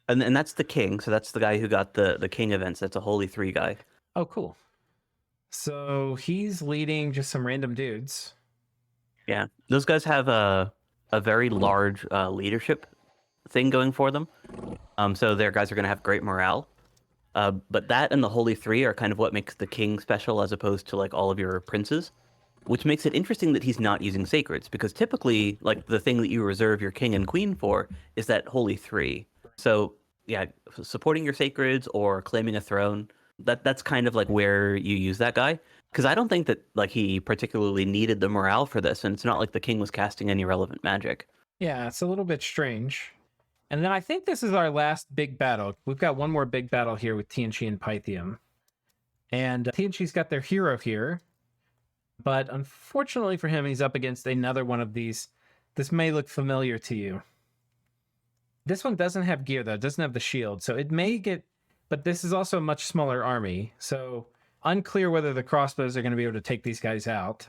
And that's the king, so that's the guy who got the king events. That's a Holy 3 guy. Oh, cool. So he's leading just some random dudes. Yeah, those guys have a very large leadership thing going for them. So their guys are going to have great morale. But that and the Holy 3 are kind of what makes the king special as opposed to like all of your princes, which makes it interesting that he's not using sacreds because typically like the thing that you reserve your king and queen for is that Holy 3. So yeah, supporting your sacreds or claiming a throne, that's kind of like where you use that guy. Because I don't think that like he particularly needed the morale for this, and it's not like the king was casting any relevant magic. Yeah, it's a little bit strange. And then I think this is our last big battle. We've got one more big battle here with TNG and Pythium. And TNG's got their hero here. But unfortunately for him, he's up against another one of these. This may look familiar to you. This one doesn't have gear, though. It doesn't have the shield. So it may get... But this is also a much smaller army. So unclear whether the crossbows are going to be able to take these guys out.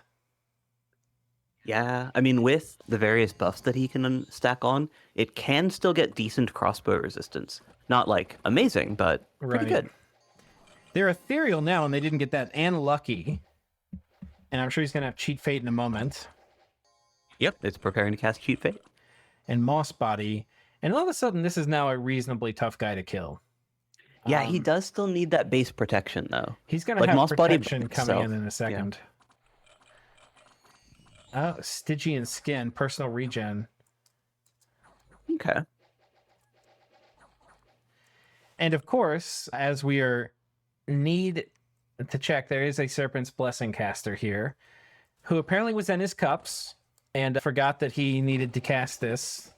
Yeah, I mean, with the various buffs that he can stack on, it can still get decent crossbow resistance. Not like amazing, but pretty Right. good. They're ethereal now, and they didn't get that. And lucky. And I'm sure he's going to have Cheat Fate in a moment. Yep, it's preparing to cast Cheat Fate. And Moss Body. And all of a sudden, this is now a reasonably tough guy to kill. Yeah, he does still need that base protection, though. He's going to like have Moss Body protection by coming itself. in a second. Oh, Stygian skin, personal regen. Okay. And of course, as we are need to check, there is a Serpent's Blessing caster here who apparently was in his cups and forgot that he needed to cast this.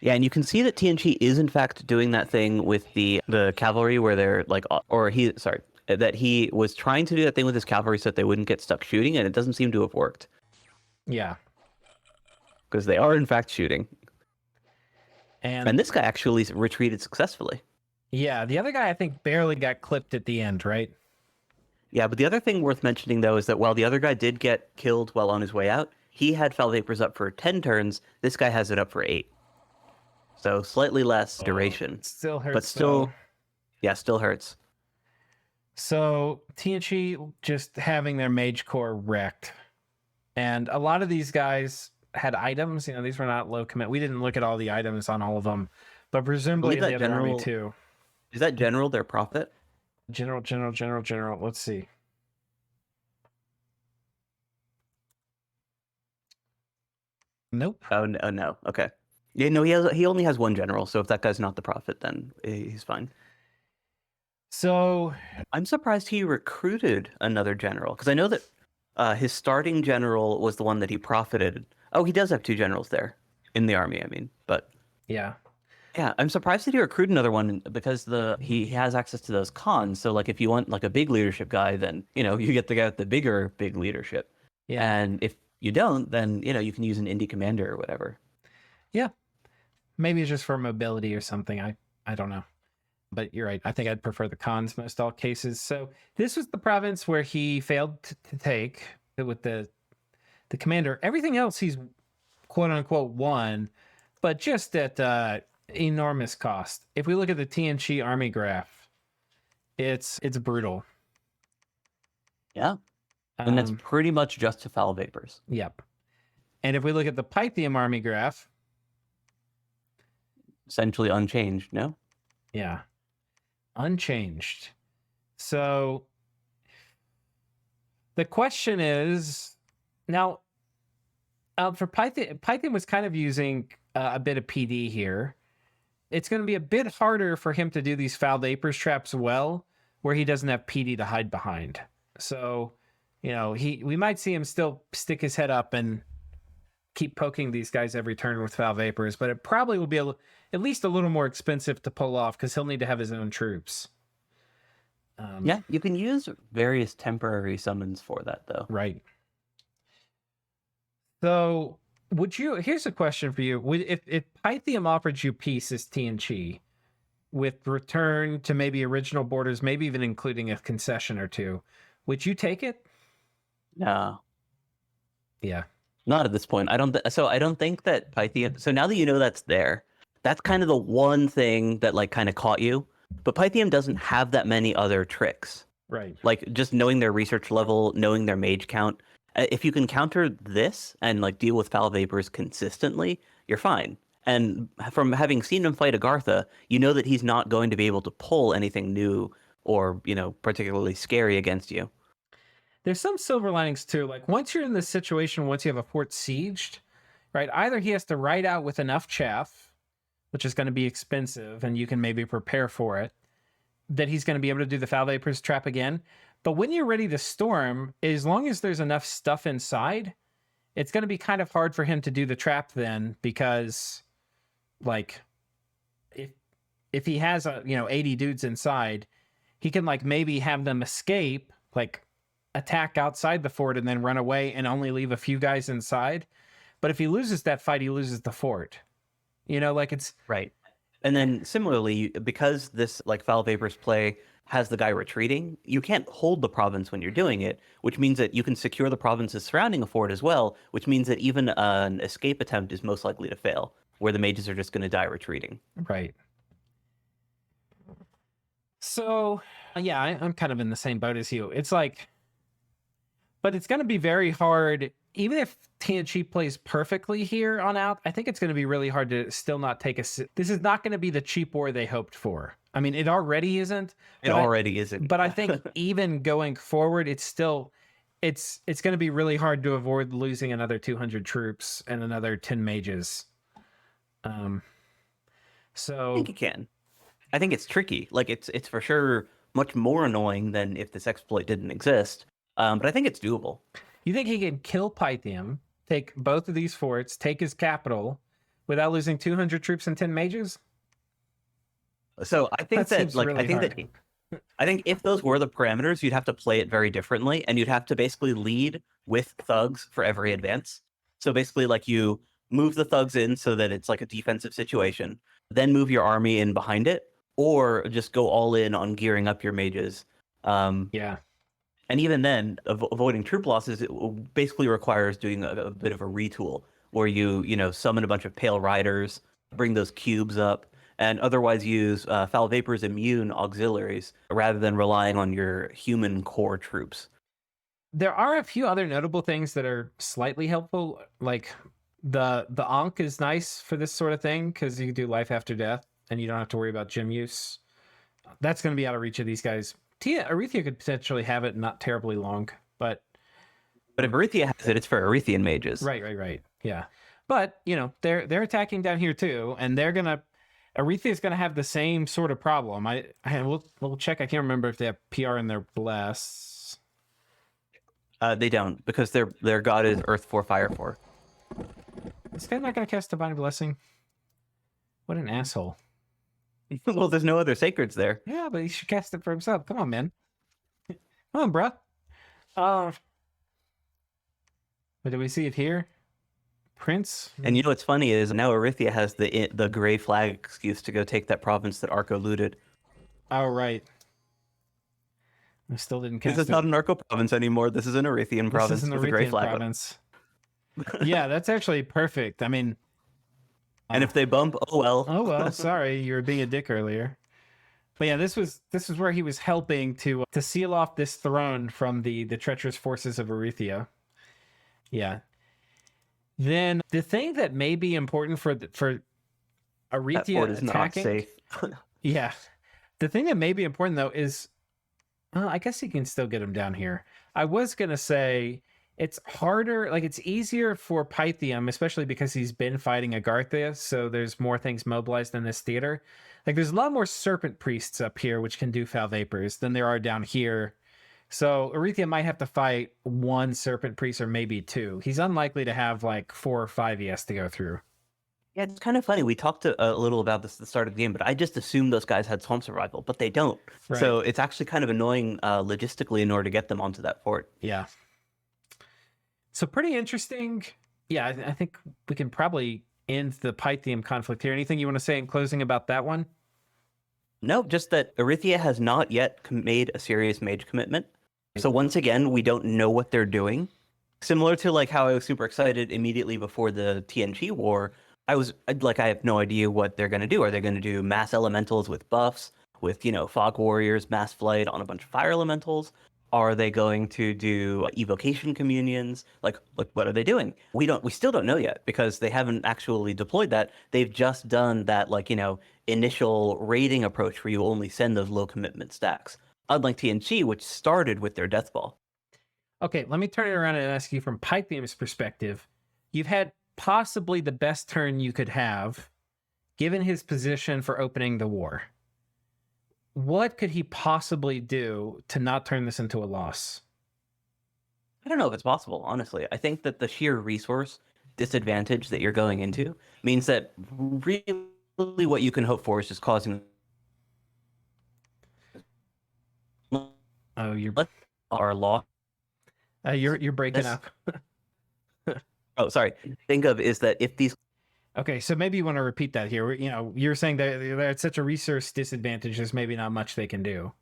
Yeah, and you can see that TNG is in fact doing that thing with the cavalry where they're like, that he was trying to do that thing with his cavalry so that they wouldn't get stuck shooting, and it doesn't seem to have worked Yeah. because they are in fact shooting. And And this guy actually retreated successfully. yeah, the other guy I think barely got clipped at the end, right? Yeah, but the other thing worth mentioning though is that while the other guy did get killed while on his way out, he had Foul Vapors up for 10 turns. This guy has it up for 8. So slightly less duration. Still hurts. But still, though. yeah, still hurts. So TNG just having their mage core wrecked. And a lot of these guys had items. You know, these were not low commit. We didn't look at all the items on all of them, but presumably in the other army too. Is that general their profit? General. Let's see. Nope. Oh no. Okay. Yeah, no, he only has one general, so if that guy's not the prophet, then he's fine. So I'm surprised he recruited another general, because I know that his starting general was the one that he profited. Oh, he does have 2 generals there in the army, I mean, but yeah. yeah, I'm surprised that he recruited another one because he has access to those cons. So like if you want like a big leadership guy, then you get the guy with the big leadership. Yeah. And if you don't, then you can use an indie commander or whatever. Yeah. Maybe it's just for mobility or something. I don't know. But you're right. I think I'd prefer the cons most all cases. So this was the province where he failed to take with the commander. Everything else he's quote unquote won, but just at enormous cost. If we look at the TNG army graph, it's brutal. Yeah. And that's pretty much just to Foul Vapors. Yep. And if we look at the Pythium army graph, essentially unchanged, no? Yeah. Unchanged. So the question is now for Pythium was kind of using a bit of PD here. It's going to be a bit harder for him to do these Foul Vapors traps well, where he doesn't have PD to hide behind. So, we might see him still stick his head up and keep poking these guys every turn with Foul Vapors, but it probably will be at least a little more expensive to pull off because he'll need to have his own troops. Yeah, you can use various temporary summons for that, though. Right. So, here's a question for you. If Pythium offered you peace as TNG with return to maybe original borders, maybe even including a concession or two, would you take it? No. Yeah. Not at this point. I don't think that Pythium. So now that you know that's there, that's kind of the one thing that like kind of caught you. But Pythium doesn't have that many other tricks. Right. Like just knowing their research level, knowing their mage count. If you can counter this and like deal with Foul Vapors consistently, you're fine. And from having seen him fight Agartha, you know that he's not going to be able to pull anything new or particularly scary against you. There's some silver linings too. Like once you're in this situation, once you have a fort sieged, right? Either he has to ride out with enough chaff, which is going to be expensive, and you can maybe prepare for it, that he's going to be able to do the Foul Vapors trap again. But when you're ready to storm, as long as there's enough stuff inside, it's going to be kind of hard for him to do the trap then, because like if he has 80 dudes inside, he can like maybe have them escape, like attack outside the fort and then run away and only leave a few guys inside. But if he loses that fight, he loses the fort. It's right. And then similarly, because this like Foul Vapors play has the guy retreating, you can't hold the province when you're doing it, which means that you can secure the provinces surrounding a fort as well, which means that even an escape attempt is most likely to fail, where the mages are just going to die retreating. Right. So, yeah, I'm kind of in the same boat as you. It's like, but it's going to be very hard, even if TNG plays perfectly here on out, I think it's going to be really hard to still not take this is not going to be the cheap war they hoped for. I mean, it already isn't. It already isn't. But I think even going forward, it's still, it's going to be really hard to avoid losing another 200 troops and another 10 mages. I So think it can. I think it's tricky. Like it's for sure much more annoying than if this exploit didn't exist. But I think it's doable. you think he can kill Pythium, take both of these forts, take his capital without losing 200 troops and 10 mages? So I think That that seems like really I think hard. that I think if those were the parameters, you'd have to play it very differently, and you'd have to basically lead with thugs for every advance. So basically, like you move the thugs in so that it's like a defensive situation, then move your army in behind it, or just go all in on gearing up your mages. Yeah. And even then, avoiding troop losses basically requires doing a bit of a retool, where you know summon a bunch of Pale Riders, bring those cubes up, and otherwise use Foul Vapor's immune auxiliaries rather than relying on your human core troops. There are a few other notable things that are slightly helpful, like the Ankh is nice for this sort of thing because you can do life after death and you don't have to worry about gem use. That's going to be out of reach of these guys. Arethia could potentially have it not terribly long, but But if Arythia has it, it's for Arythian mages. right, yeah. But you know they're attacking down here too, and Arethia's gonna have the same sort of problem. We'll check. I can't remember if they have PR in their blasts. They don't, because their god is Earth 4, Fire 4. This guy not gonna cast Divine Blessing? What an asshole. Well, there's no other sacreds there. Yeah, but he should cast it for himself. Come on, man. Come on, bruh. But do we see it here? Prince? And you know what's funny is now Arythia has the gray flag excuse to go take that province that Arco looted. Oh, right. I still didn't cast This is it. not an Arco province anymore. This is an Arythian province This is an with a gray Arythian flag. province. Yeah, that's actually perfect. I mean, And if they bump, oh well. oh well, sorry, you were being a dick earlier. But yeah, this was where he was helping to seal off this throne from the treacherous forces of Arythia. Yeah. Then the thing that may be important for That fort Arythia is not attacking, safe. yeah, the thing that may be important though is, well, I guess he can still get him down here. I was gonna say it's harder, like it's easier for Pythium, especially because he's been fighting Agartha, so there's more things mobilized in this theater. Like there's a lot more Serpent Priests up here, which can do Foul Vapors, than there are down here. So Arythia might have to fight one Serpent Priest or maybe two. He's unlikely to have like 4 or 5 he has to go through. Yeah, it's kind of funny. We talked a little about this at the start of the game, but I just assumed those guys had swamp survival, but they don't. Right. So it's actually kind of annoying logistically in order to get them onto that fort. Yeah. So pretty interesting. Yeah, I think we can probably end the Pythium conflict here. Anything you want to say in closing about that one? No, just that Arythia has not yet made a serious mage commitment. So once again, we don't know what they're doing. Similar to like how I was super excited immediately before the TNG war, I have no idea what they're going to do. Are they going to do mass elementals with buffs, with, you know, fog warriors, mass flight on a bunch of fire elementals? Are they going to do evocation communions? Like what are they doing? We still don't know yet because they haven't actually deployed that. They've just done that, like, you know, initial raiding approach where you only send those low commitment stacks. Unlike TNG, which started with their death ball. Okay, let me turn it around and ask you from Pythium's perspective. You've had possibly the best turn you could have, given his position for opening the war. What could he possibly do to not turn this into a loss? I don't know if it's possible, honestly. I think that the sheer resource disadvantage that you're going into means that really what you can hope for is just causing Oh, our loss. You're breaking This- up. Oh, sorry. Think of is that if these Okay, so maybe you want to repeat that here. You know, you're saying that they're at such a resource disadvantage, there's maybe not much they can do.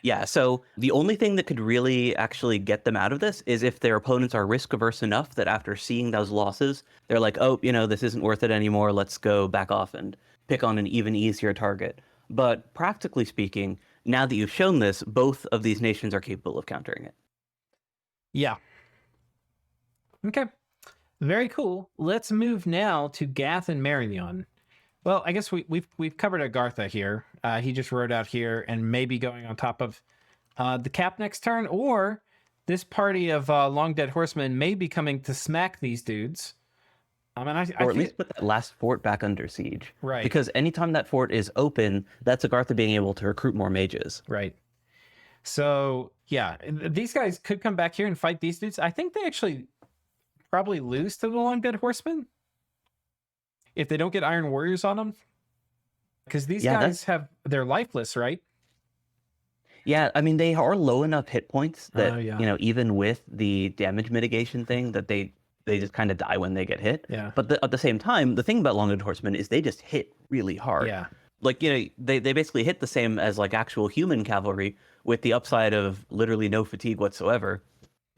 Yeah, so the only thing that could really actually get them out of this is if their opponents are risk averse enough that after seeing those losses, they're like, oh, you know, this isn't worth it anymore. Let's go back off and pick on an even easier target. But practically speaking, now that you've shown this, both of these nations are capable of countering it. Yeah. Okay. Very cool. Let's move now to Gath and Marignon. Well, I guess we've covered Agartha here. He just rode out here and maybe going on top of the cap next turn, or this party of long dead horsemen may be coming to smack these dudes. I mean, Or I at feel, least put that last fort back under siege. right, Because anytime that fort is open, that's Agartha being able to recruit more mages. right. So yeah, these guys could come back here and fight these dudes. I think they actually probably lose to the long dead horsemen if they don't get Iron Warriors on them, because these Yeah, guys they're lifeless, right? Yeah, I mean, they are low enough hit points that, Oh, yeah. even with the damage mitigation thing, that they just kind of die when they get hit. Yeah. But at the same time, the thing about Long-Dead Horsemen is they just hit really hard. Yeah. Like, they basically hit the same as like actual human cavalry with the upside of literally no fatigue whatsoever.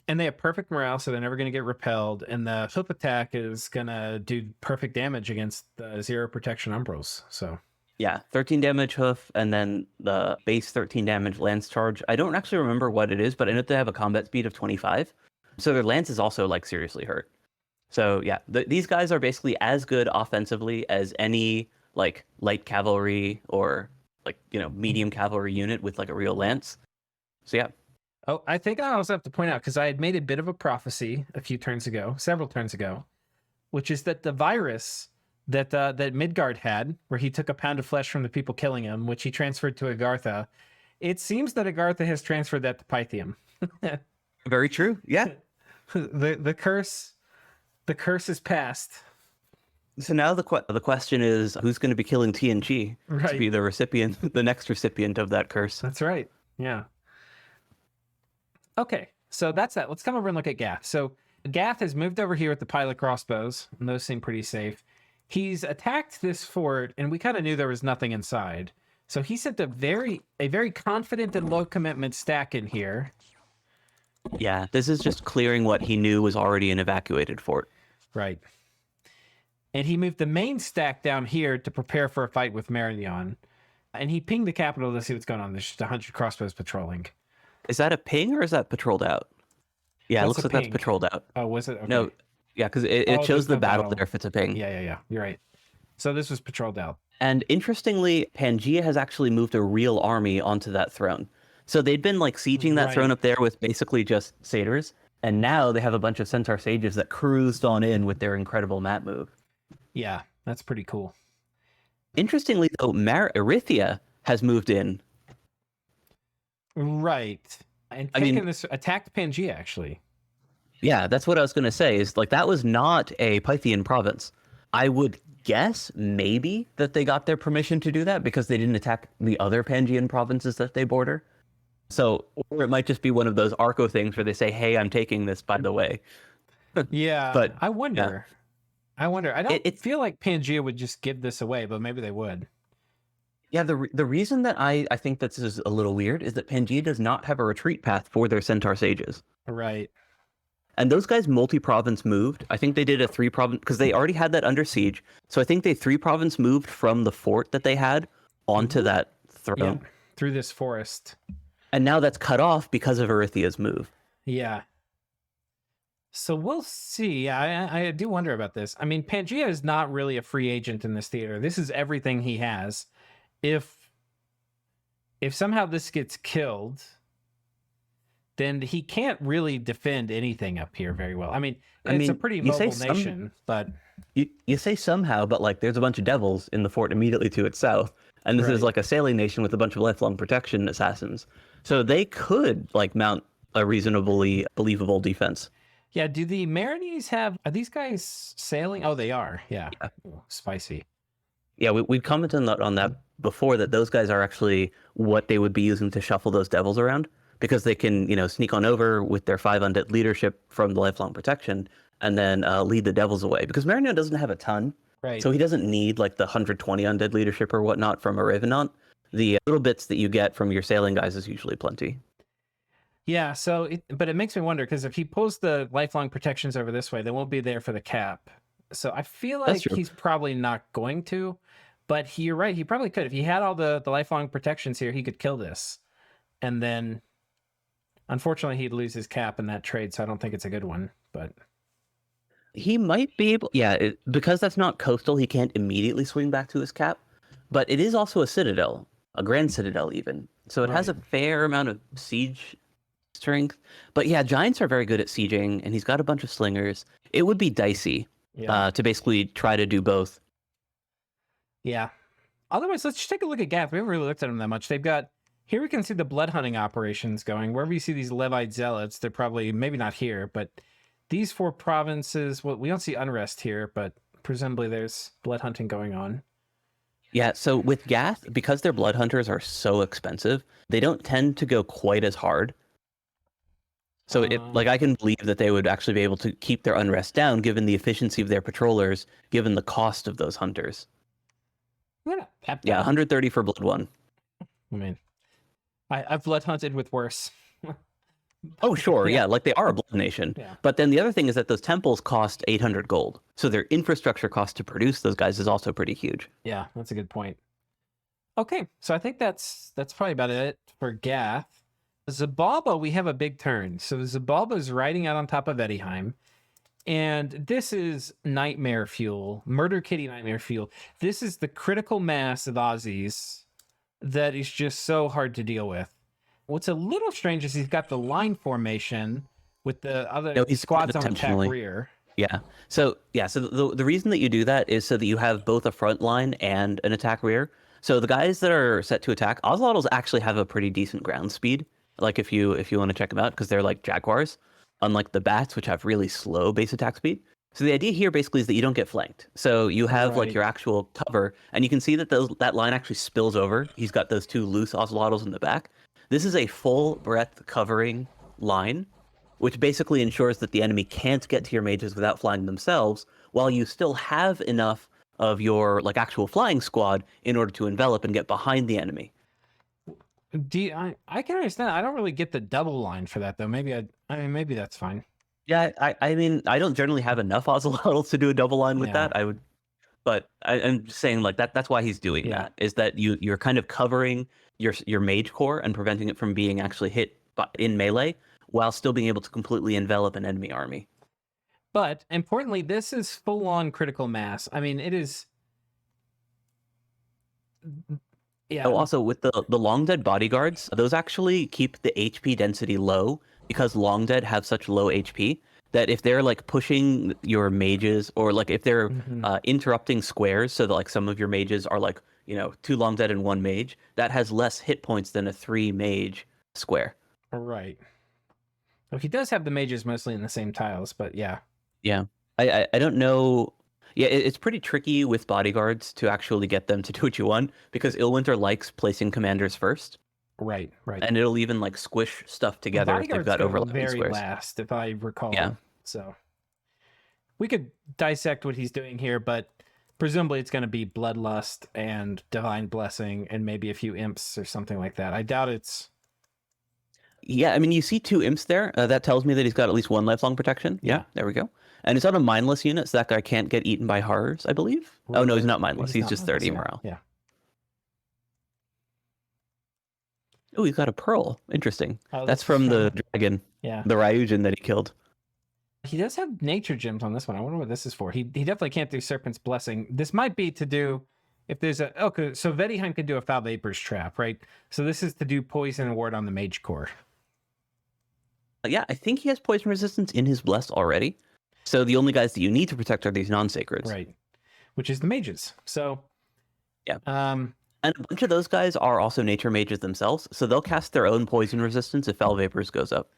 And they have perfect morale, so they're never going to get repelled. And the hoof attack is going to do perfect damage against the 0 protection umbrals. So Yeah, 13 damage hoof, and then the base 13 damage lance charge. I don't actually remember what it is, but I know they have a combat speed of 25. So their lance is also like seriously hurt. So yeah, these guys are basically as good offensively as any like light cavalry or like, medium cavalry unit with like a real lance. So yeah. Oh, I think I also have to point out, because I had made a bit of a prophecy several turns ago, which is that the virus that Midgard had, where he took a pound of flesh from the people killing him, which he transferred to Agartha, it seems that Agartha has transferred that to Pythium. Very true. Yeah. the curse is past. So now the question is, who's going to be killing TNG to Right. be the recipient, the next recipient of that curse? That's right. Yeah. Okay, so that's that. Let's come over and look at Gath. So Gath has moved over here with the pilot crossbows, and those seem pretty safe. He's attacked this fort, and we kind of knew there was nothing inside. So he sent a very confident and low commitment stack in here. Yeah, this is just clearing what he knew was already an evacuated fort. Right. And he moved the main stack down here to prepare for a fight with Meridion. And he pinged the capital to see what's going on. There's just 100 crossbows patrolling. Is that a ping or is that patrolled out? Yeah, it That's looks a like that's ping. patrolled out. Oh, was it? Okay. No, yeah, because it Oh, shows there's the no battle battle. there if it's a ping. Yeah. You're right. So this was patrolled out. And interestingly, Pangaea has actually moved a real army onto that throne. So they'd been like sieging that Right. throne up there with basically just satyrs, and now they have a bunch of centaur sages that cruised on in with their incredible map move. Yeah, that's pretty cool. Interestingly, though, Erythia has moved in. Right. And I mean- attacked Pangaea, actually. Yeah, that's what I was going to say, is like that was not a Pythian province. I would guess maybe that they got their permission to do that because they didn't attack the other Pangean provinces that they border. So, or it might just be one of those Arco things where they say, hey, I'm taking this, by the way. Yeah, But, I wonder. I don't It- feel like Pangaea would just give this away, but maybe they would. Yeah, the reason that I think that this is a little weird is that Pangaea does not have a retreat path for their centaur sages. Right. And those guys multi-province moved. I think they did a 3-province because they already had that under siege. So I think they 3-province moved from the fort that they had onto that throne. Yeah. Through this forest. And now that's cut off because of Erythia's move. Yeah. So we'll see. I do wonder about this. I mean, Pangaea is not really a free agent in this theater. This is everything he has. If somehow this gets killed, then he can't really defend anything up here very well. I mean, it's a pretty you say mobile nation, but You say somehow, but like there's a bunch of devils in the fort immediately to its south. And this is Right. like a sailing nation with a bunch of lifelong protection assassins. So they could like mount a reasonably believable defense. yeah, do the Marinese are these guys sailing? Oh, they are. Yeah. Ooh, spicy. Yeah, we'd commented on that before, that those guys are actually what they would be using to shuffle those devils around, because they can, sneak on over with their 5 undead leadership from the lifelong protection and then lead the devils away. Because Marino doesn't have a ton, Right. so he doesn't need like the 120 undead leadership or whatnot from a Revenant. The little bits that you get from your sailing guys is usually plenty. Yeah, but it makes me wonder, because if he pulls the lifelong protections over this way, they won't be there for the cap. So I feel like That's true. he's probably not going to, but you're right. He probably could. If he had all the lifelong protections here, he could kill this. And then, unfortunately, he'd lose his cap in that trade, so I don't think it's a good one. But He might be able, because that's not coastal, he can't immediately swing back to his cap. But it is also a citadel, a grand citadel even. So it has a Right. fair amount of siege strength. But yeah, giants are very good at sieging, and he's got a bunch of slingers. It would be dicey to basically try to do both. Yeah. Otherwise, let's just take a look at Gath. We haven't really looked at them that much. They've got, here we can see the blood hunting operations going. Wherever you see these Levite zealots, they're probably, maybe not here, but these 4 provinces, well, we don't see unrest here, but presumably there's blood hunting going on. Yeah, so with Gath, because their blood hunters are so expensive, they don't tend to go quite as hard. So I can believe that they would actually be able to keep their unrest down given the efficiency of their patrollers, given the cost of those hunters. Yeah, 130 for blood 1. I mean, I've blood hunted with worse. Oh, sure. Yeah, like they are a blood nation. Yeah. But then the other thing is that those temples cost 800 gold. So their infrastructure cost to produce those guys is also pretty huge. Yeah, that's a good point. Okay, so I think that's probably about it for Gath. Zabalba, we have a big turn. So Zabalba is riding out on top of Eddieheim. And this is nightmare fuel, Murder Kitty nightmare fuel. This is the critical mass of Aussies that is just so hard to deal with. What's a little strange is he's got the line formation with the other squads on attack rear. Yeah. So the reason that you do that is so that you have both a front line and an attack rear. So the guys that are set to attack, Ocelotls actually have a pretty decent ground speed. Like if you want to check them out, because they're like Jaguars, unlike the Bats, which have really slow base attack speed. So the idea here basically is that you don't get flanked. So you have like your actual cover, and you can see that that line actually spills over. He's got those 2 loose Ocelotls in the back. This is a full breadth covering line, which basically ensures that the enemy can't get to your mages without flying themselves, while you still have enough of your like actual flying squad in order to envelop and get behind the enemy. I can understand. I don't really get the double line for that though. Maybe maybe that's fine. Yeah, I mean, I don't generally have enough Ocelotls to do a double line with that. But I'm just saying like that's why he's doing that, is that you're kind of covering your mage core and preventing it from being actually hit in melee while still being able to completely envelop an enemy army. But importantly, this is full on critical mass. I mean, it is. Yeah. Oh, also with the long dead bodyguards, those actually keep the HP density low because long dead have such low HP that if they're like pushing your mages, or like if they're interrupting squares, so that like some of your mages are like 2 long dead and 1 mage, that has less hit points than a 3 mage square. Right. Well, he does have the mages mostly in the same tiles, but yeah. Yeah, I don't know. Yeah, it's pretty tricky with bodyguards to actually get them to do what you want, because Illwinter likes placing commanders first. Right. And it'll even like squish stuff together if they've got overlapping squares. Last, if I recall. Yeah. So we could dissect what he's doing here, but presumably it's going to be Bloodlust and Divine Blessing and maybe a few imps or something like that. I doubt it's. Yeah, I mean, you see 2 imps there. That tells me that he's got at least 1 lifelong protection. Yeah, there we go. And it's on a mindless unit, so that guy can't get eaten by horrors, I believe. Right. Oh, no, he's not mindless. He's just 30 morale. Yeah. Oh, he's got a pearl. Interesting. That's from the dragon. Yeah. The Ryujin that he killed. He does have nature gems on this one. I wonder what this is for. He definitely can't do Serpent's Blessing. This might be to do if there's a so Vediheim could do a Foul Vapors trap, right? So this is to do poison ward on the mage core. Yeah, I think he has poison resistance in his blessed already. So the only guys that you need to protect are these non-sacreds. Right. Which is the mages. So yeah. And a bunch of those guys are also nature mages themselves, so they'll cast their own poison resistance if Foul Vapors goes up.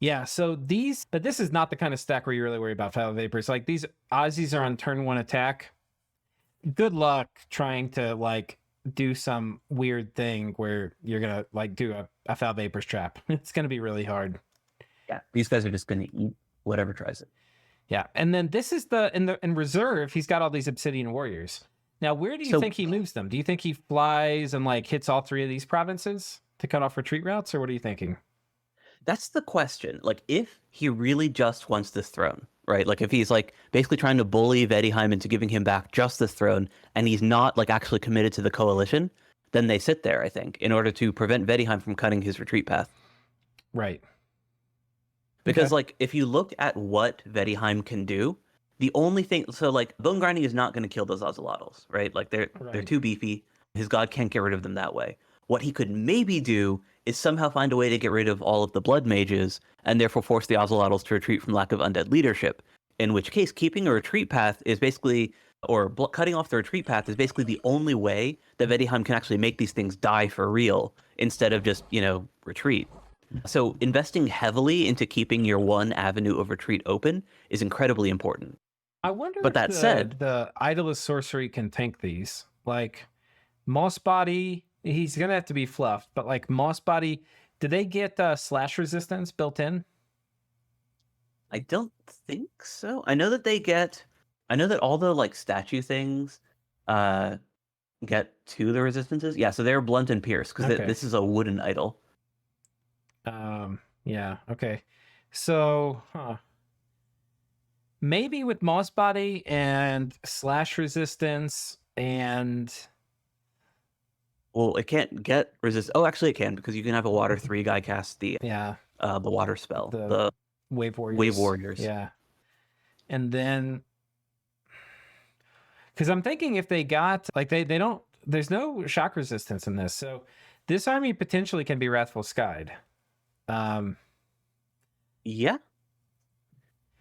Yeah, so but this is not the kind of stack where you really worry about Foul Vapors. Like these Aussies are on turn 1 attack. Good luck trying to like do some weird thing where you're gonna like do a Foul Vapors trap. It's gonna be really hard. Yeah, these guys are just gonna eat whatever tries it. Yeah, and then this is in reserve. He's got all these Obsidian Warriors. Now, where do you think he moves them? Do you think he flies and like hits all 3 of these provinces to cut off retreat routes, or what are you thinking? That's the question. Like, if he really just wants this throne, right? Like, if he's like basically trying to bully Vediheim into giving him back just this throne, and he's not like actually committed to the coalition, then they sit there, I think, in order to prevent Vediheim from cutting his retreat path. Right. Because like, if you look at what Vediheim can do, the only thing, so like bone grinding is not going to kill those Ocelotls, right? Like they're too beefy. His god can't get rid of them that way. What he could maybe do is somehow find a way to get rid of all of the blood mages and therefore force the Ozelotls to retreat from lack of undead leadership. In which case, keeping a retreat path is basically, or cutting off the retreat path is basically the only way that Vedheim can actually make these things die for real instead of just, retreat. So investing heavily into keeping your one avenue of retreat open is incredibly important. I wonder But if that said, the Idol of Sorcery can tank these. Like Moss Body, he's gonna have to be fluffed, but like Moss Body, do they get slash resistance built in? I don't think so. I know that all the like statue things get to the resistances. Yeah, so they're blunt and pierce because Okay. this is a wooden idol. Yeah, okay. So, maybe with Moss Body and slash resistance and Well, it can't get resist. Oh, actually, it can because you can have a water 3 guy cast the yeah, water spell, the the Wave Warriors. Wave Warriors. Yeah. And then because I'm thinking if they got like they don't there's no shock resistance in this. So this army potentially can be Wrathful Skied. Yeah.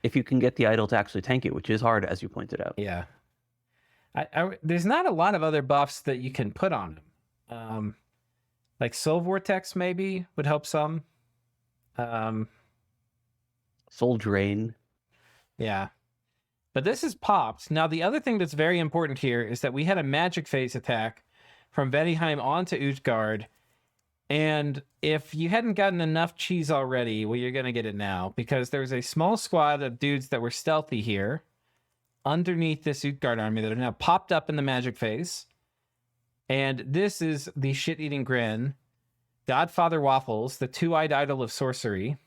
If you can get the idol to actually tank it, which is hard, as you pointed out. Yeah. There's not a lot of other buffs that you can put on him. Like Soul Vortex maybe would help some. Soul Drain. Yeah. But this is popped. Now, the other thing that's very important here is that we had a magic phase attack from Vedheim onto Utgard. And if you hadn't gotten enough cheese already, well, you're going to get it now because there's a small squad of dudes that were stealthy here underneath this Utgard army that are now popped up in the magic phase. And this is the shit-eating grin, Godfather Waffles, the two-eyed idol of sorcery.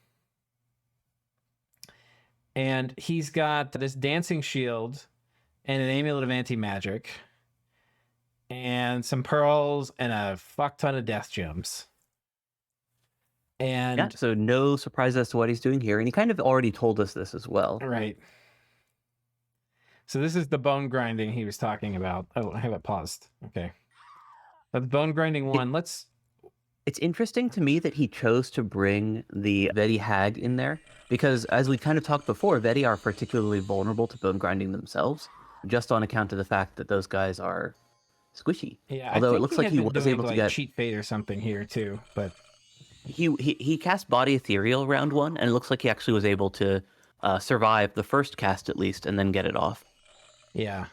And he's got this dancing shield and an amulet of anti-magic and some pearls and a fuck ton of death gems. And yeah, so no surprise as to what he's doing here. And he kind of already told us this as well. Right. So this is the bone grinding he was talking about. Oh, I have it paused. Okay. But the bone grinding one, It's interesting to me that he chose to bring the Vedi Hag in there because, as we kind of talked before, Vedi are particularly vulnerable to bone grinding themselves, just on account of the fact that those guys are squishy. Yeah. Although it looks like he was able to get cheat fate or something here too. But he cast Body Ethereal round 1, and it looks like he actually was able to survive the first cast at least, and then get it off. Yeah.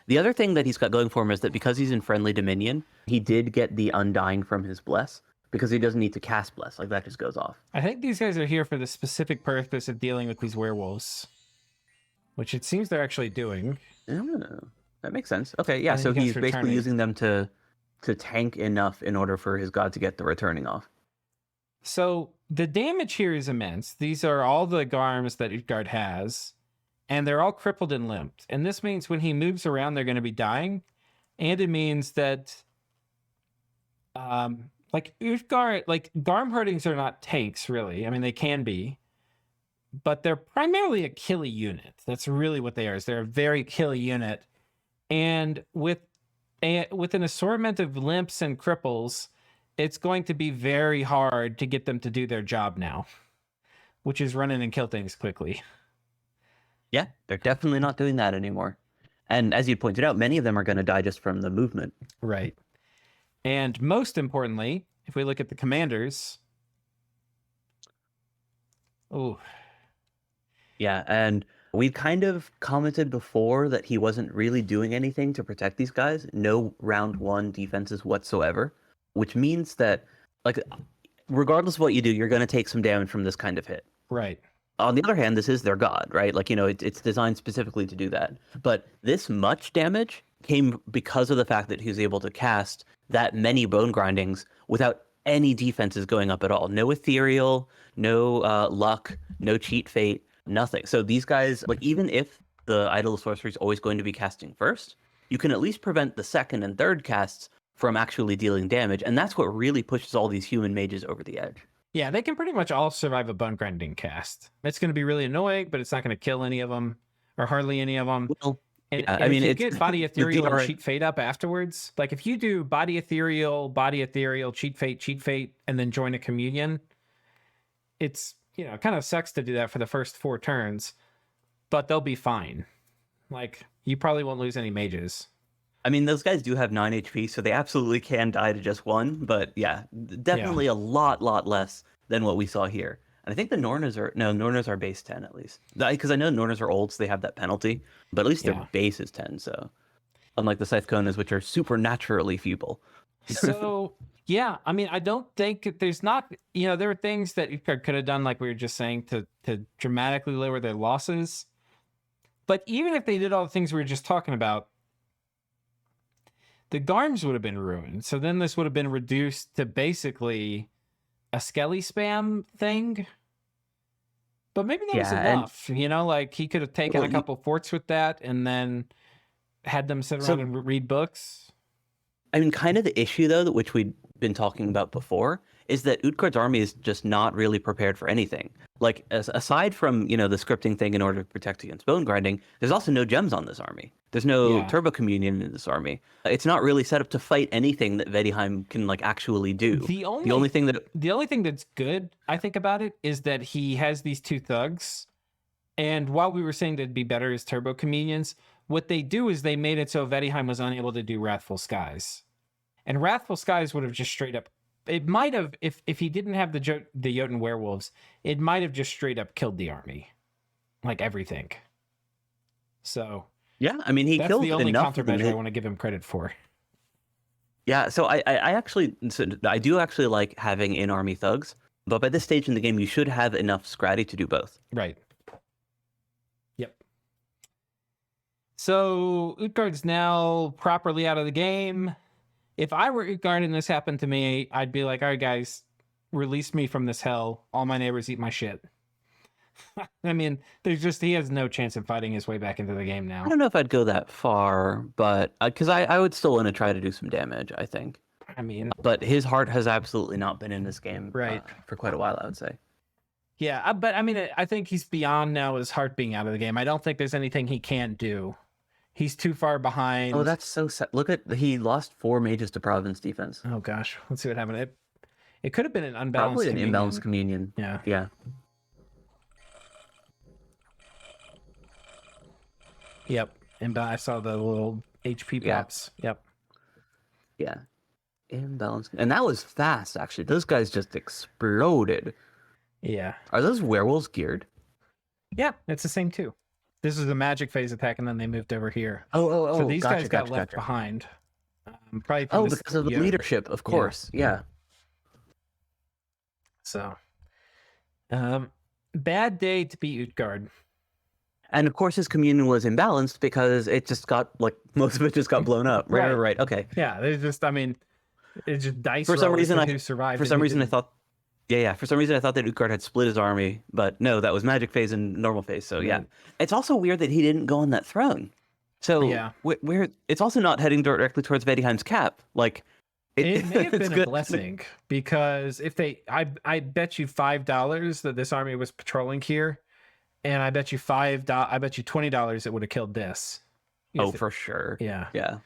The other thing that he's got going for him is that because he's in Friendly Dominion, he did get the Undying from his Bless, because he doesn't need to cast Bless. Like, that just goes off. I think these guys are here for the specific purpose of dealing with these werewolves, which it seems they're actually doing. Oh, that makes sense. Okay, yeah, And so he gets he's basically returning. using them to tank enough in order for his god to get the returning off. So the damage here is immense. These are all the Garms that Utgard has, and they're all crippled and limped. And this means when he moves around, they're going to be dying. And it means that, like Utgard, like Garm Herdings are not tanks, really. I mean, they can be, but they're primarily a killy unit. That's really what they are. Is they're a very killy unit, and with an assortment of limps and cripples, it's going to be very hard to get them to do their job now, which is run in and kill things quickly. Yeah, they're definitely not doing that anymore. And as you pointed out, many of them are going to die just from the movement. Right. And most importantly, if we look at the commanders, oh, yeah, and we kind of commented before that he wasn't really doing anything to protect these guys. No round 1 defenses whatsoever, which means that, like, regardless of what you do, you're going to take some damage from this kind of hit. right. On the other hand, this is their god, right? Like, it's designed specifically to do that. But this much damage came because of the fact that he was able to cast that many bone grindings without any defenses going up at all. No ethereal, no luck, no cheat fate, nothing. So these guys, like, even if the Idol of Sorcery is always going to be casting first, you can at least prevent the second and third casts from actually dealing damage. And that's what really pushes all these human mages over the edge. Yeah, they can pretty much all survive a bone grinding cast. It's going to be really annoying, but it's not going to kill any of them or hardly any of them. Well, And, Yeah, I and mean, if you it's get body the ethereal and DR cheat fate up afterwards, like if you do body ethereal, cheat fate, and then join a communion, it's, it kind of sucks to do that for the first 4 turns, but they'll be fine. Like, you probably won't lose any mages. I mean, those guys do have 9 HP, so they absolutely can die to just 1. But yeah, definitely a lot less than what we saw here. And I think the Nornas are base 10 at least. Because I know Nornas are old, so they have that penalty. But at least Yeah. their base is 10, so unlike the Scythe Konas, which are supernaturally feeble. So, yeah, I mean, I don't think there's not, there are things that you could have done, like we were just saying, to dramatically lower their losses. But even if they did all the things we were just talking about, the Garms would have been ruined. So then this would have been reduced to basically a Skelly spam thing. But maybe that was enough. Like he could have taken a couple forts with that and then had them sit around and read books. I mean, kind of the issue, though, which we'd been talking about before, is that Utgard's army is just not really prepared for anything. Like, aside from, the scripting thing in order to protect against bone grinding, there's also no gems on this army. There's no turbo communion in this army. It's not really set up to fight anything that Vedheim can, actually do. The only thing that's good, I think, about it is that he has these 2 thugs. And while we were saying that it'd be better as turbo communions, what they do is they made it so Vedheim was unable to do Wrathful Skies. And Wrathful Skies would have just straight up, it might have, if he didn't have the Jotun werewolves, it might have just straight up killed the army. Like everything. So. Yeah, I mean, he that's killed the only enough countermeasure I want to give him credit for. Yeah, so I do actually like having in-army thugs, but by this stage in the game, you should have enough Scratty to do both. Right. Yep. So Utgard's now properly out of the game. If I were Utgard and this happened to me, I'd be like, all right, guys, release me from this hell. All my neighbors eat my shit. I mean, he has no chance of fighting his way back into the game now. I don't know if I'd go that far, but because I would still want to try to do some damage, I think. I mean, but his heart has absolutely not been in this game right for quite a while, I would say. Yeah, but I mean, I think he's beyond now his heart being out of the game. I don't think there's anything he can't do. He's too far behind. Oh, that's so sad. Look he lost 4 mages to Providence defense. Oh gosh, let's see what happened. It could have been an unbalanced. Probably an imbalanced communion. Yeah. Yeah. Yep. And I saw the little HP pops. Yep. Yeah. Imbalanced. And that was fast, actually. Those guys just exploded. Yeah. Are those werewolves geared? Yeah, it's the same too. This is a magic phase attack, and then they moved over here. Oh. So these guys got left behind. Probably because of the leadership, of course. Yeah. So, bad day to beat Utgard. And of course, his communion was imbalanced because it just got most of it just got blown up. Right. Okay. Yeah, there's just, I mean, it's just dice. For some reason, who survived. For some reason, I thought. Yeah. For some reason, I thought that Utgard had split his army, but no, that was magic phase and normal phase. So yeah, it's also weird that he didn't go on that throne. So yeah, it's also not heading directly towards Vedheim's cap. Like it may have been a blessing because if I bet you $5 that this army was patrolling here, and I bet you $20 it would have killed this. For sure. Yeah. Yeah.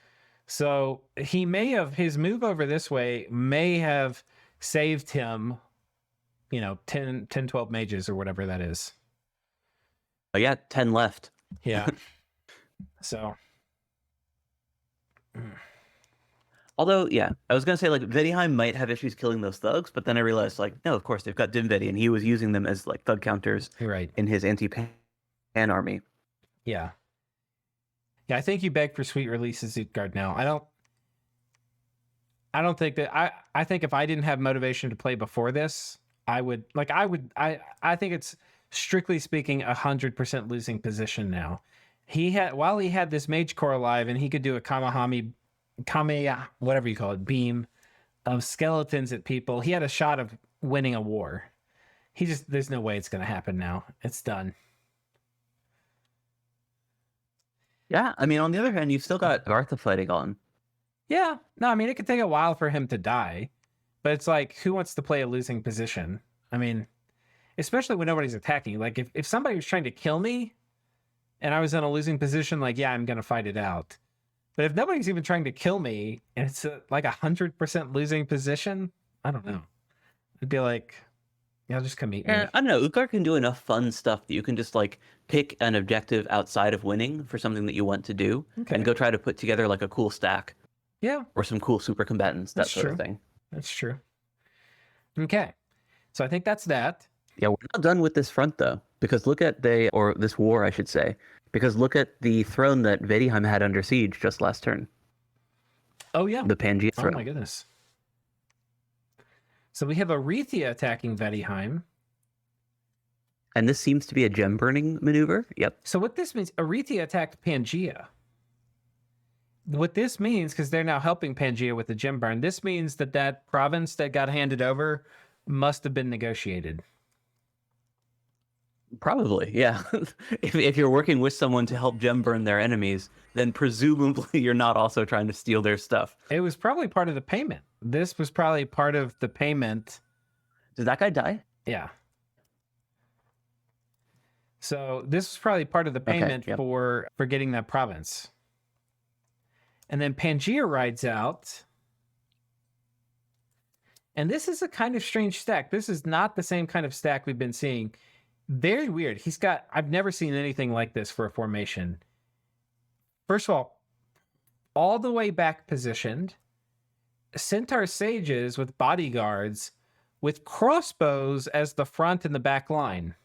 So his move over this way may have saved him, 10, 12 mages or whatever that is. Oh yeah, 10 left. Yeah. So. Although, yeah, I was going to say, Vedheim might have issues killing those thugs, but then I realized, no, of course, they've got Dinvedi, and he was using them as, thug counters in his anti-pan army. Yeah. Yeah, I think you beg for sweet releases, Utgard, now. I don't think that... I think if I didn't have motivation to play before this, I think it's, strictly speaking, 100% losing position now. While he had this Mage Core alive, and he could do a Kameya, whatever you call it, beam of skeletons at people, he had a shot of winning a war. There's no way it's going to happen now. It's done. Yeah, I mean, on the other hand, you've still got Gartha fighting on. Yeah, no, I mean, it could take a while for him to die, but it's like, who wants to play a losing position? I mean, especially when nobody's attacking. Like, if somebody was trying to kill me, and I was in a losing position, like, yeah, I'm gonna fight it out. But if nobody's even trying to kill me, and it's like 100% losing position, I don't know. I'd be like, yeah, just come meet me. Yeah, I don't know. Uthgar can do enough fun stuff that you can just like pick an objective outside of winning for something that you want to do, Okay. and go try to put together like a cool stack Yeah, or some cool super combatants, that That's sort true. of thing. that's true. Okay, so I think that's that. Yeah, we're not done with this front though, because look at or this war, I should say, because look at the throne that Vedheim had under siege just last turn, Oh yeah. the Pangea Oh throne. my goodness. So we have Arethia attacking Vedheim. And this seems to be a gem burning maneuver. Yep. So what this means, Arethia attacked Pangea. What this means, because they're now helping Pangea with the gem burn, this means that that province that got handed over must have been negotiated. Probably, yeah. If you're working with someone to help gem burn their enemies, then presumably you're not also trying to steal their stuff. It was probably part of the payment. This was probably part of the payment. Did that guy die? Yeah. So this was probably part of the payment yep. for getting that province. And then Pangea rides out. And this is a kind of strange stack. This is not the same kind of stack we've been seeing. Very weird. I've never seen anything like this for a formation. First of all the way back positioned, Centaur Sages with bodyguards with crossbows as the front and the back line.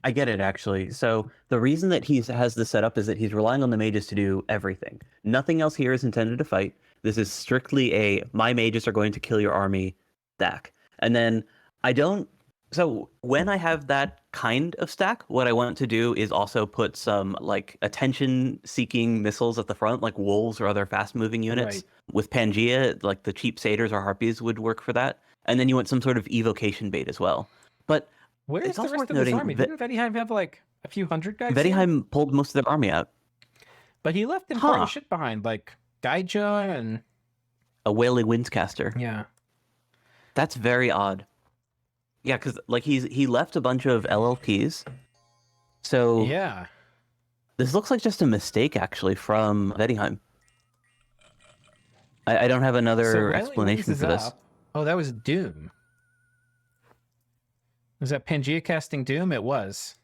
I get it, actually. So the reason that he has this set up is that he's relying on the mages to do everything. Nothing else here is intended to fight. This is strictly my mages are going to kill your army stack. And then so when I have that kind of stack, what I want to do is also put some like attention-seeking missiles at the front, like wolves or other fast-moving units. Right. With Pangea, like the cheap satyrs or harpies would work for that. And then you want some sort of evocation bait as well. But Where's it's the also rest worth of his noting army? Didn't Vedheim have like a few hundred guys? Vedheim pulled most of their army out. But he left important shit behind, like Gaija and A Wailing Winds caster. yeah. That's very odd. Yeah, because like he left a bunch of LLPs. So Yeah. this looks like just a mistake actually from Vedheim. I don't have So another Wailing explanation Winds for is this. up. Oh, that was Doom. Was that Pangea casting Doom? It was.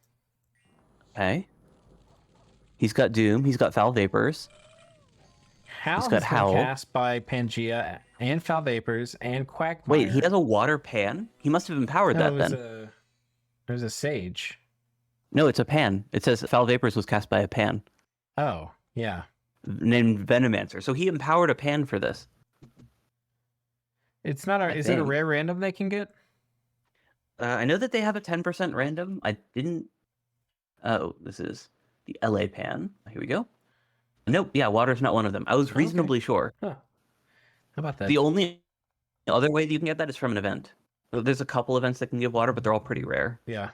Okay. He's got Doom. He's got Foul Vapors. Howl He's has got been Howl. cast by Pangea and Foul Vapors and Quagmire. Wait, he has a water pan? He must have empowered No, that it was then. It was a Sage. No, it's a pan. It says Foul Vapors was cast by a pan Oh, yeah. named Venomancer. So he empowered a pan for this. It's not I is it a think. rare random they can get? I know that they have a 10% random. I didn't. Oh, this is the LA pan. Here we go. Nope. Yeah, water's not one of them. I was Okay. reasonably sure. Huh. How about that? The only other way that you can get that is from an event. There's a couple events that can give water, but they're all pretty rare. Yeah.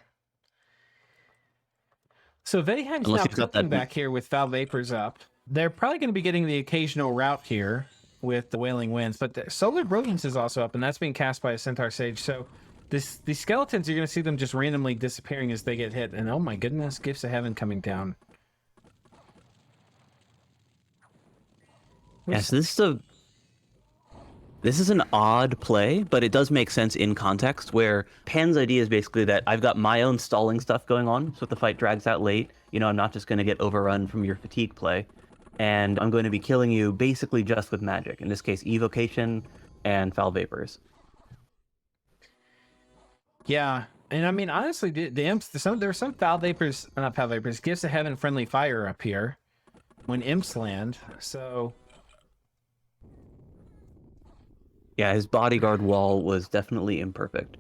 So Vedheim's Unless now you've got cooking that- back here with Foul Vapors up. They're probably going to be getting the occasional route here with the Wailing Winds, but the Solar Brilliance is also up, and that's being cast by a Centaur Sage. So these skeletons, you're going to see them just randomly disappearing as they get hit. And oh my goodness, Gifts of Heaven coming down. Yeah, so this is an odd play, but it does make sense in context where Pan's idea is basically that I've got my own stalling stuff going on, so if the fight drags out late, I'm not just going to get overrun from your fatigue play, and I'm going to be killing you basically just with magic. In this case, Evocation and Foul Vapors. Yeah, and I mean honestly, the imps. There were some Foul Vapors, not Foul Vapors, Gifts of Heaven, Friendly Fire up here when imps land. So Yeah, his bodyguard wall was definitely imperfect.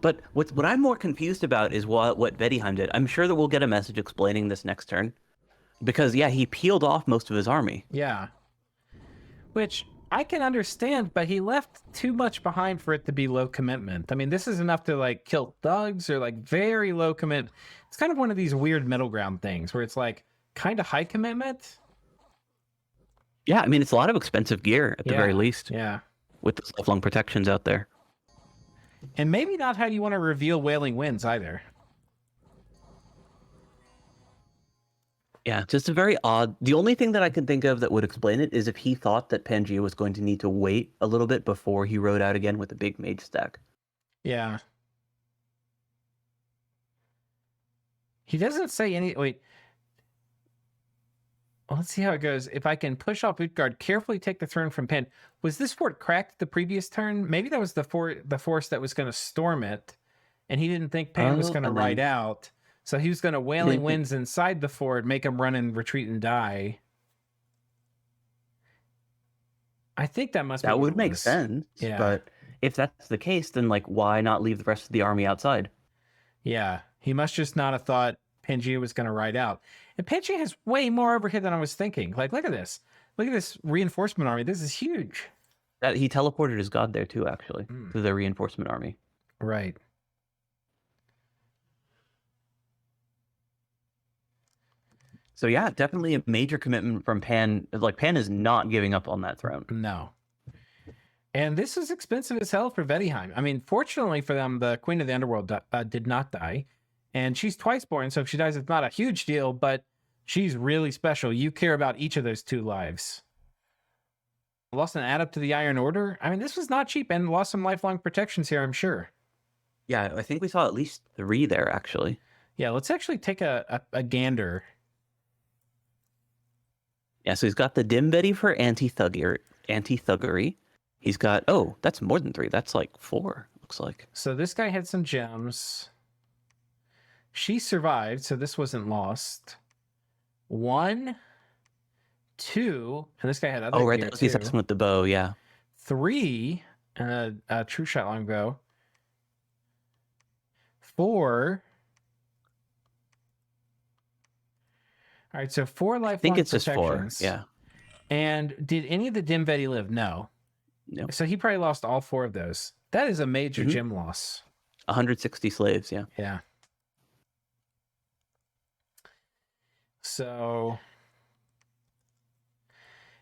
But what I'm more confused about is what Vedheim did. I'm sure that we'll get a message explaining this next turn. Because, yeah, he peeled off most of his army. yeah, which I can understand, but he left too much behind for it to be low commitment. I mean, this is enough to like kill thugs or like very low commit. It's kind of one of these weird middle ground things where it's like kind of high commitment. Yeah, I mean, it's a lot of expensive gear at the very least, Yeah. with the lifelong protections out there. And maybe not how you want to reveal Wailing Winds either. Yeah, just a very odd. The only thing that I can think of that would explain it is if he thought that Pangea was going to need to wait a little bit before he rode out again with a big mage stack. Yeah. He doesn't say any. Wait. Well, let's see how it goes. If I can push off Utgard, carefully take the throne from Penn. Was this fort cracked the previous turn? Maybe that was the force that was going to storm it, and he didn't think Pan was going to ride out. So he was going to Wailing Winds inside the fort, make him run and retreat and die. I think that must be that would make sense. Yeah. But if that's the case, then like why not leave the rest of the army outside? Yeah, he must just not have thought Pangea was going to ride out. And Pangea has way more overhead than I was thinking. Like, look at this. Look at this reinforcement army. This is huge. That he teleported his god there too, actually, to the reinforcement army. Right. So yeah, definitely a major commitment from Pan. Like Pan is not giving up on that throne. No. And this is expensive as hell for Vettiheim. I mean, fortunately for them, the Queen of the Underworld did not die. And she's twice born, so if she dies, it's not a huge deal, but she's really special. You care about each of those 2 lives. Lost an adept to the Iron Order. I mean, this was not cheap, and lost some lifelong protections here, I'm sure. Yeah, I think we saw at least 3 there, actually. Yeah, let's actually take a gander. Yeah, so he's got the Dim Betty for anti-thuggery. He's got, oh, that's more than 3. That's like 4, looks like. So this guy had some gems. She survived, so this wasn't lost. 1, 2, and this guy had other. Oh, right, that was the assassin with the bow, yeah. 3, and a true shot longbow. 4. All right, so 4 lifelong. I think it's just 4. Yeah. And did any of the Dim Betty live? No. No. So he probably lost all 4 of those. That is a major gem loss. 160 slaves, yeah. Yeah. So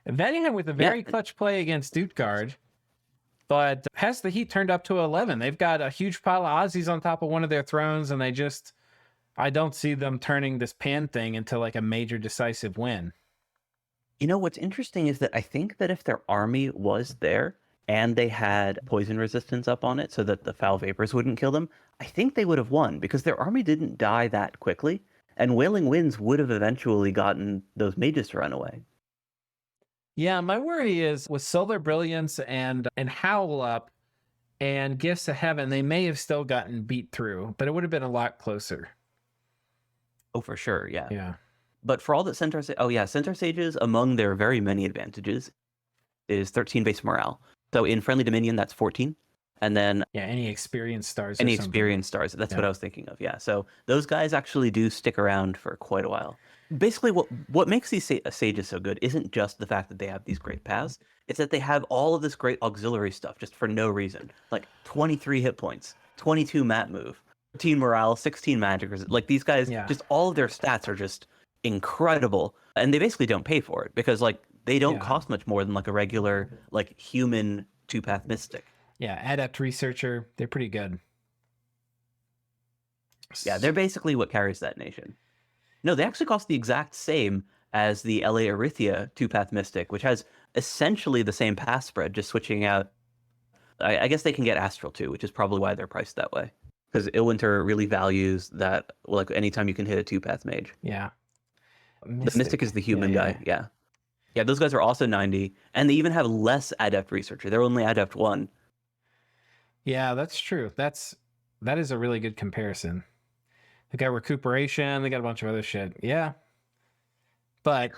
Vettiheim with a very clutch play against Utgard, but has the heat turned up to 11. They've got a huge pile of Aussies on top of one of their thrones, and I don't see them turning this Pan thing into like a major decisive win. You know, what's interesting is that I think that if their army was there and they had poison resistance up on it so that the foul vapors wouldn't kill them, I think they would have won because their army didn't die that quickly. And Wailing Winds would have eventually gotten those mages to run away. Yeah, my worry is with Solar Brilliance and Howl Up and Gifts of Heaven, they may have still gotten beat through, but it would have been a lot closer. Oh, for sure, yeah. Yeah. But for all that Centaur Sages, among their very many advantages, is 13 base morale. So in Friendly Dominion, that's 14. And then any experienced stars. Any experienced stars. That's what I was thinking of. Yeah. So those guys actually do stick around for quite a while. Basically, what makes these sages so good isn't just the fact that they have these great paths. It's that they have all of this great auxiliary stuff just for no reason. Like 23 hit points, 22 mat move, 13 morale, 16 magic. Like these guys, just all of their stats are just incredible, and they basically don't pay for it because like they don't cost much more than like a regular like human 2-path mystic. Yeah, adept researcher, they're pretty good. Yeah, they're basically what carries that nation. No, they actually cost the exact same as the LA Erythia 2-path mystic, which has essentially the same path spread, just switching out. I guess they can get Astral too, which is probably why they're priced that way. Because Ilwinter really values that, like anytime you can hit a 2-path mage. Yeah. The Mystic is the human guy, yeah. Yeah, those guys are also 90, and they even have less Adept Researcher. They're only Adept 1. Yeah, that's true. That is a really good comparison. They got Recuperation, they got a bunch of other shit. Yeah. But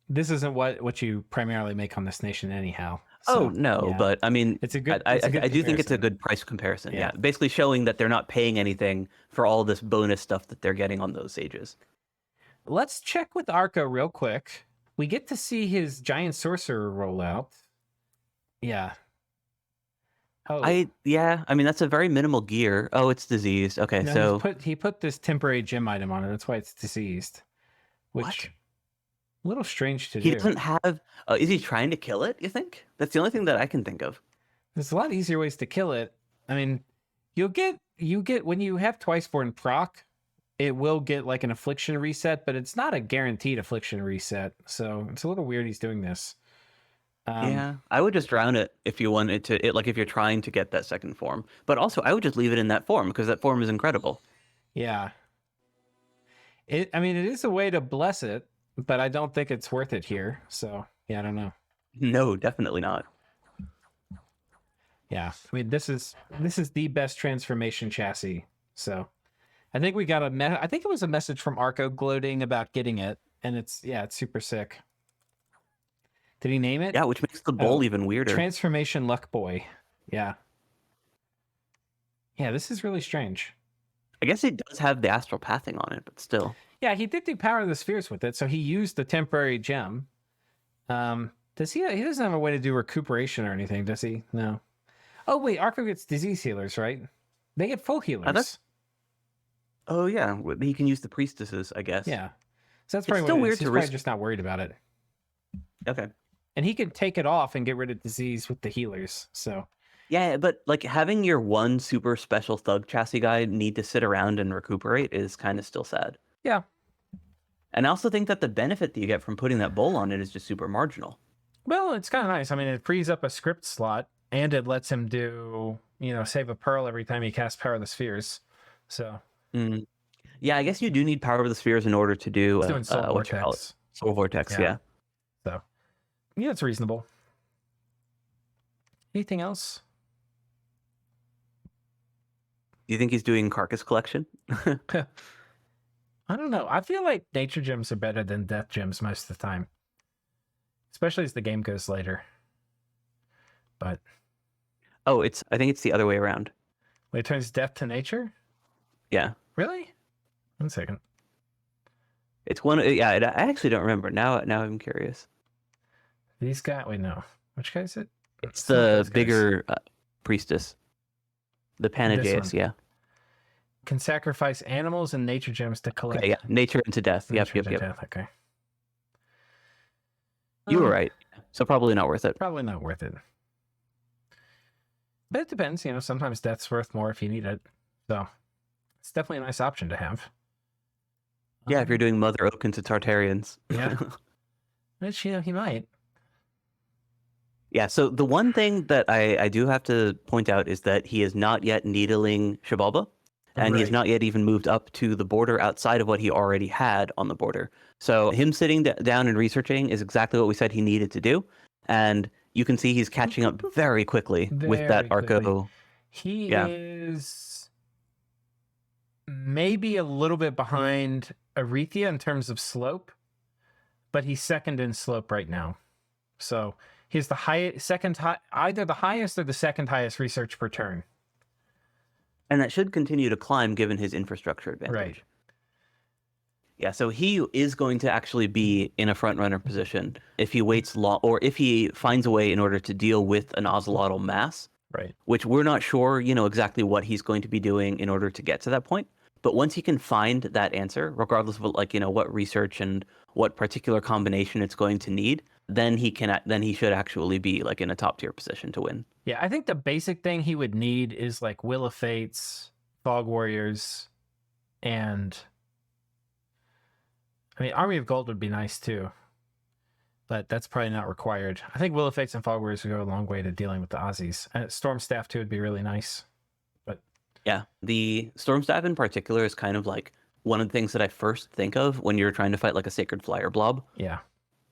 this isn't what you primarily make on this nation anyhow. So, but I mean, it's a good. I do think it's a good price comparison. Yeah, basically showing that they're not paying anything for all this bonus stuff that they're getting on those sages. Let's check with Arca real quick. We get to see his giant sorcerer roll out. Yeah. Oh. I mean that's a very minimal gear. Oh, it's diseased. Okay, no, so he put this temporary gem item on it. That's why it's diseased. Which a little strange to do. He doesn't have. Is he trying to kill it? You think? That's the only thing that I can think of. There's a lot easier ways to kill it. I mean, you get when you have Twiceborn proc, it will get like an affliction reset, but it's not a guaranteed affliction reset. So it's a little weird he's doing this. Yeah, I would just drown it if you wanted to. Like if you're trying to get that second form, but also I would just leave it in that form because that form is incredible. Yeah. I mean, it is a way to bless it, but I don't think it's worth it here. So yeah, I don't know. No, definitely not. Yeah, I mean, this is the best transformation chassis. So I think we got I think it was a message from Arco gloating about getting it, and it's super sick. Did he name it? Yeah, which makes the bowl even weirder. Transformation Luck Boy. Yeah. Yeah, this is really strange. I guess it does have the astral pathing on it, but still. Yeah, he did do Power of the Spheres with it, so he used the temporary gem. Does he? He doesn't have a way to do recuperation or anything, does he? No. Oh wait, Arco gets disease healers, right? They get full healers. Oh yeah, he can use the priestesses, I guess. Yeah. So that's probably still weird He's probably just not worried about it. Okay. And he can take it off and get rid of disease with the healers. So yeah, but like having your one super special thug chassis guy need to sit around and recuperate is kind of still sad. Yeah. And I also think that the benefit that you get from putting that bowl on it is just super marginal. Well, it's kind of nice. I mean, it frees up a script slot and it lets him do, save a pearl every time he casts Power of the Spheres. So. Yeah, I guess you do need Power of the Spheres in order to do Soul Vortex. Soul Vortex, yeah. So, yeah, it's reasonable. Anything else? Do you think he's doing Carcass Collection? I don't know. I feel like nature gems are better than death gems most of the time, especially as the game goes later. But I think it's the other way around. When it turns death to nature? Yeah. Really? 1 second. It's one. Yeah, I actually don't remember. Now I'm curious. These guys. Wait, no. Which guy is it? It's the bigger priestess. The Panagaeus, yeah. Can sacrifice animals and nature gems to collect. Okay, yeah, nature into death. Yep. Death. Okay. You were right. So probably not worth it. Probably not worth it. But it depends. Sometimes death's worth more if you need it. So it's definitely a nice option to have. Yeah, if you're doing Mother Oak into Tartarians. Yeah. Which, he might. Yeah, so the one thing that I do have to point out is that he is not yet needling Xibalba, and he has not yet even moved up to the border outside of what he already had on the border. So him sitting down and researching is exactly what we said he needed to do, and you can see he's catching up very quickly with that Arco. He is maybe a little bit behind Arethia in terms of slope, but he's second in slope right now. So he's the either the highest or the second highest research per turn. And that should continue to climb given his infrastructure advantage. Right. Yeah, so he is going to actually be in a front runner position if he waits long, or if he finds a way in order to deal with an Ocelotl mass. Right. Which we're not sure, exactly what he's going to be doing in order to get to that point. But once he can find that answer, regardless of what research and what particular combination it's going to need, then he should actually be like in a top tier position to win. Yeah, I think the basic thing he would need is like Will of Fates, Fog Warriors, and Army of Gold would be nice too, but that's probably not required. I think Will of Fates and Fog Warriors would go a long way to dealing with the Aussies. And Storm Staff too would be really nice. But yeah, the Storm Staff in particular is kind of like one of the things that I first think of when you're trying to fight like a Sacred Flyer blob. Yeah.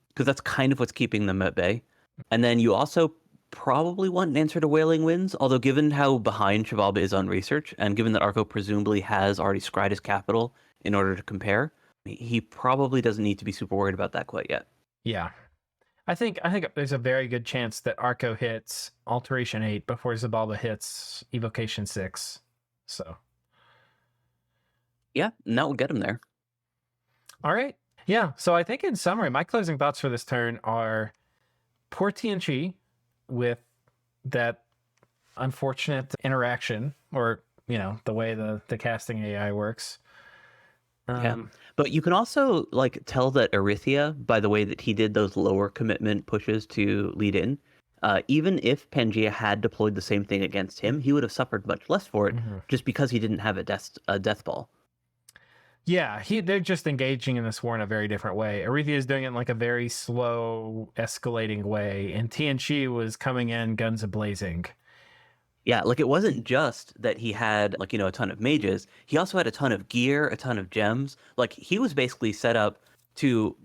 Because that's kind of what's keeping them at bay. And then you also probably want an answer to Wailing Winds, although given how behind Xibalba is on research, and given that Arco presumably has already scryed his capital in order to compare, he probably doesn't need to be super worried about that quite yet. Yeah. I think there's a very good chance that Arco hits Alteration 8 before Xibalba hits Evocation 6. So. Yeah, and that will get him there. All right. Yeah, so I think in summary, my closing thoughts for this turn are poor Tianchi with that unfortunate interaction, or, the way the casting AI works. Yeah, but you can also tell that Arithia, by the way that he did those lower commitment pushes to lead in, even if Pangea had deployed the same thing against him, he would have suffered much less for it, just because he didn't have a death ball. Yeah, they're just engaging in this war in a very different way. Arethia is doing it in like a very slow, escalating way, and Tianchi was coming in guns a blazing. Yeah, like it wasn't just that he had like, a ton of mages. He also had a ton of gear, a ton of gems. Like he was basically set up to,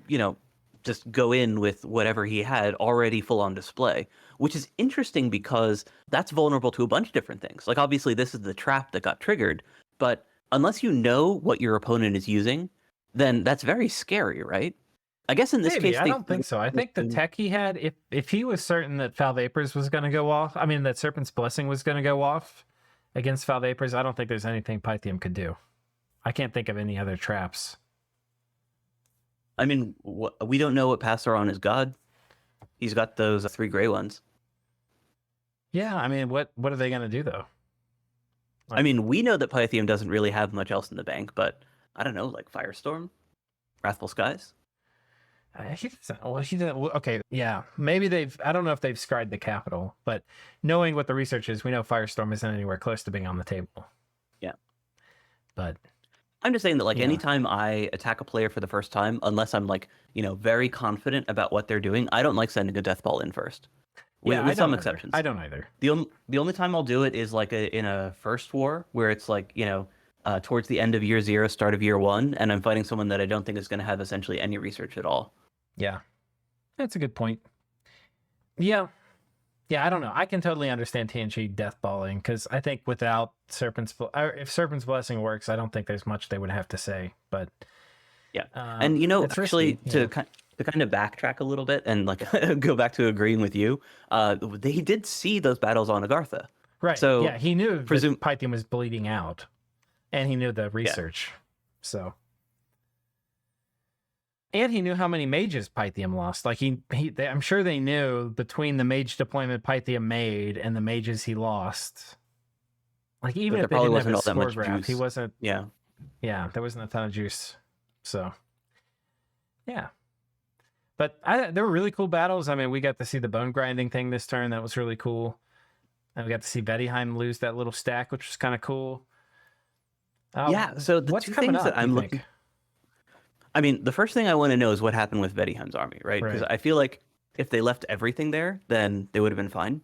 just go in with whatever he had already full on display, which is interesting because that's vulnerable to a bunch of different things. Like obviously this is the trap that got triggered, but unless you know what your opponent is using, then that's very scary, right? I guess in this Maybe, case, I don't think so. I think the tech he had, if he was certain that Foul Vapors was going to go off, I mean, that Serpent's Blessing was going to go off against Foul Vapors, I don't think there's anything Pythium could do. I can't think of any other traps. I mean, we don't know what paths are on his god. He's got those 3 gray ones. Yeah, I mean, what are they going to do, though? I mean, we know that Pythium doesn't really have much else in the bank, but I don't know, like Firestorm? Wrathful Skies? He doesn't. Well, he didn't. Okay, yeah, maybe they've. I don't know if they've scried the capital, but knowing what the research is, we know Firestorm isn't anywhere close to being on the table. Yeah, but I'm just saying that, like, yeah. anytime I attack a player for the first time, unless I'm like, very confident about what they're doing, I don't like sending a death ball in first. With some exceptions. I don't either. The only time I'll do it is like in a first war where it's like towards the end of year 0, start of year 1, and I'm fighting someone that I don't think is going to have essentially any research at all. Yeah, that's a good point. Yeah, I don't know. I can totally understand TNG deathballing because I think without if Serpent's Blessing works, I don't think there's much they would have to say. But yeah, and actually to kind of backtrack a little bit and like go back to agreeing with you, they did see those battles on Agartha. Right. So yeah, he knew that Pythium was bleeding out, and he knew the research. Yeah. So. And he knew how many mages Pythium lost. Like I'm sure they knew between the mage deployment Pythium made and the mages he lost. Like even if they didn't have a score graph, he wasn't. Yeah, there wasn't a ton of juice. So, yeah. But there were really cool battles. I mean, we got to see the bone grinding thing this turn. That was really cool. And we got to see Vettiheim lose that little stack, which was kind of cool. Yeah. So the two things that I'm looking. I mean, the first thing I want to know is what happened with Vettiheim's army, right? Because I feel like if they left everything there, then they would have been fine.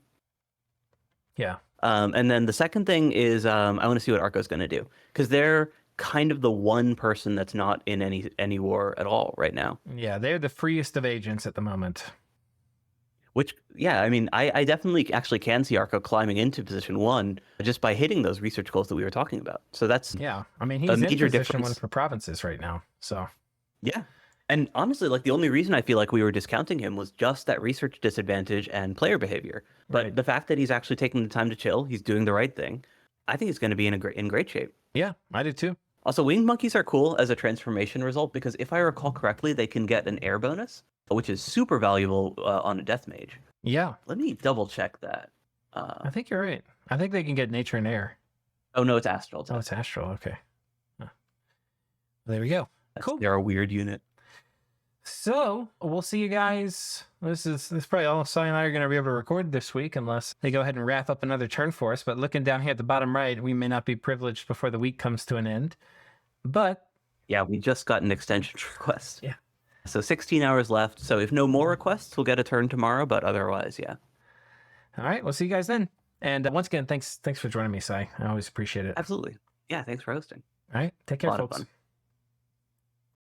Yeah. And then the second thing is I want to see what Arco's going to do. Because they're kind of the one person that's not in any war at all right now. Yeah, they're the freest of agents at the moment. Which, yeah, I mean, I definitely actually can see Arco climbing into position 1 just by hitting those research goals that we were talking about. So that's I mean, he's in position 1 for provinces right now. So yeah. And honestly, like the only reason I feel like we were discounting him was just that research disadvantage and player behavior. But the fact that he's actually taking the time to chill, he's doing the right thing, I think he's going to be in great shape. Yeah, I do too. Also, winged monkeys are cool as a transformation result because if I recall correctly, they can get an air bonus, which is super valuable on a death mage. Yeah. Let me double check that. I think you're right. I think they can get nature and air. Oh, no, it's astral. It's astral. Okay. There we go. Cool. They're a weird unit. So we'll see you guys. This is probably all Sai and I are going to be able to record this week unless they go ahead and wrap up another turn for us. But looking down here at the bottom right, we may not be privileged before the week comes to an end. But yeah, we just got an extension request. Yeah. So 16 hours left. So if no more requests, we'll get a turn tomorrow. But otherwise, yeah. All right. We'll see you guys then. And once again, thanks for joining me, Sai. I always appreciate it. Absolutely. Yeah. Thanks for hosting. All right. Take care, folks.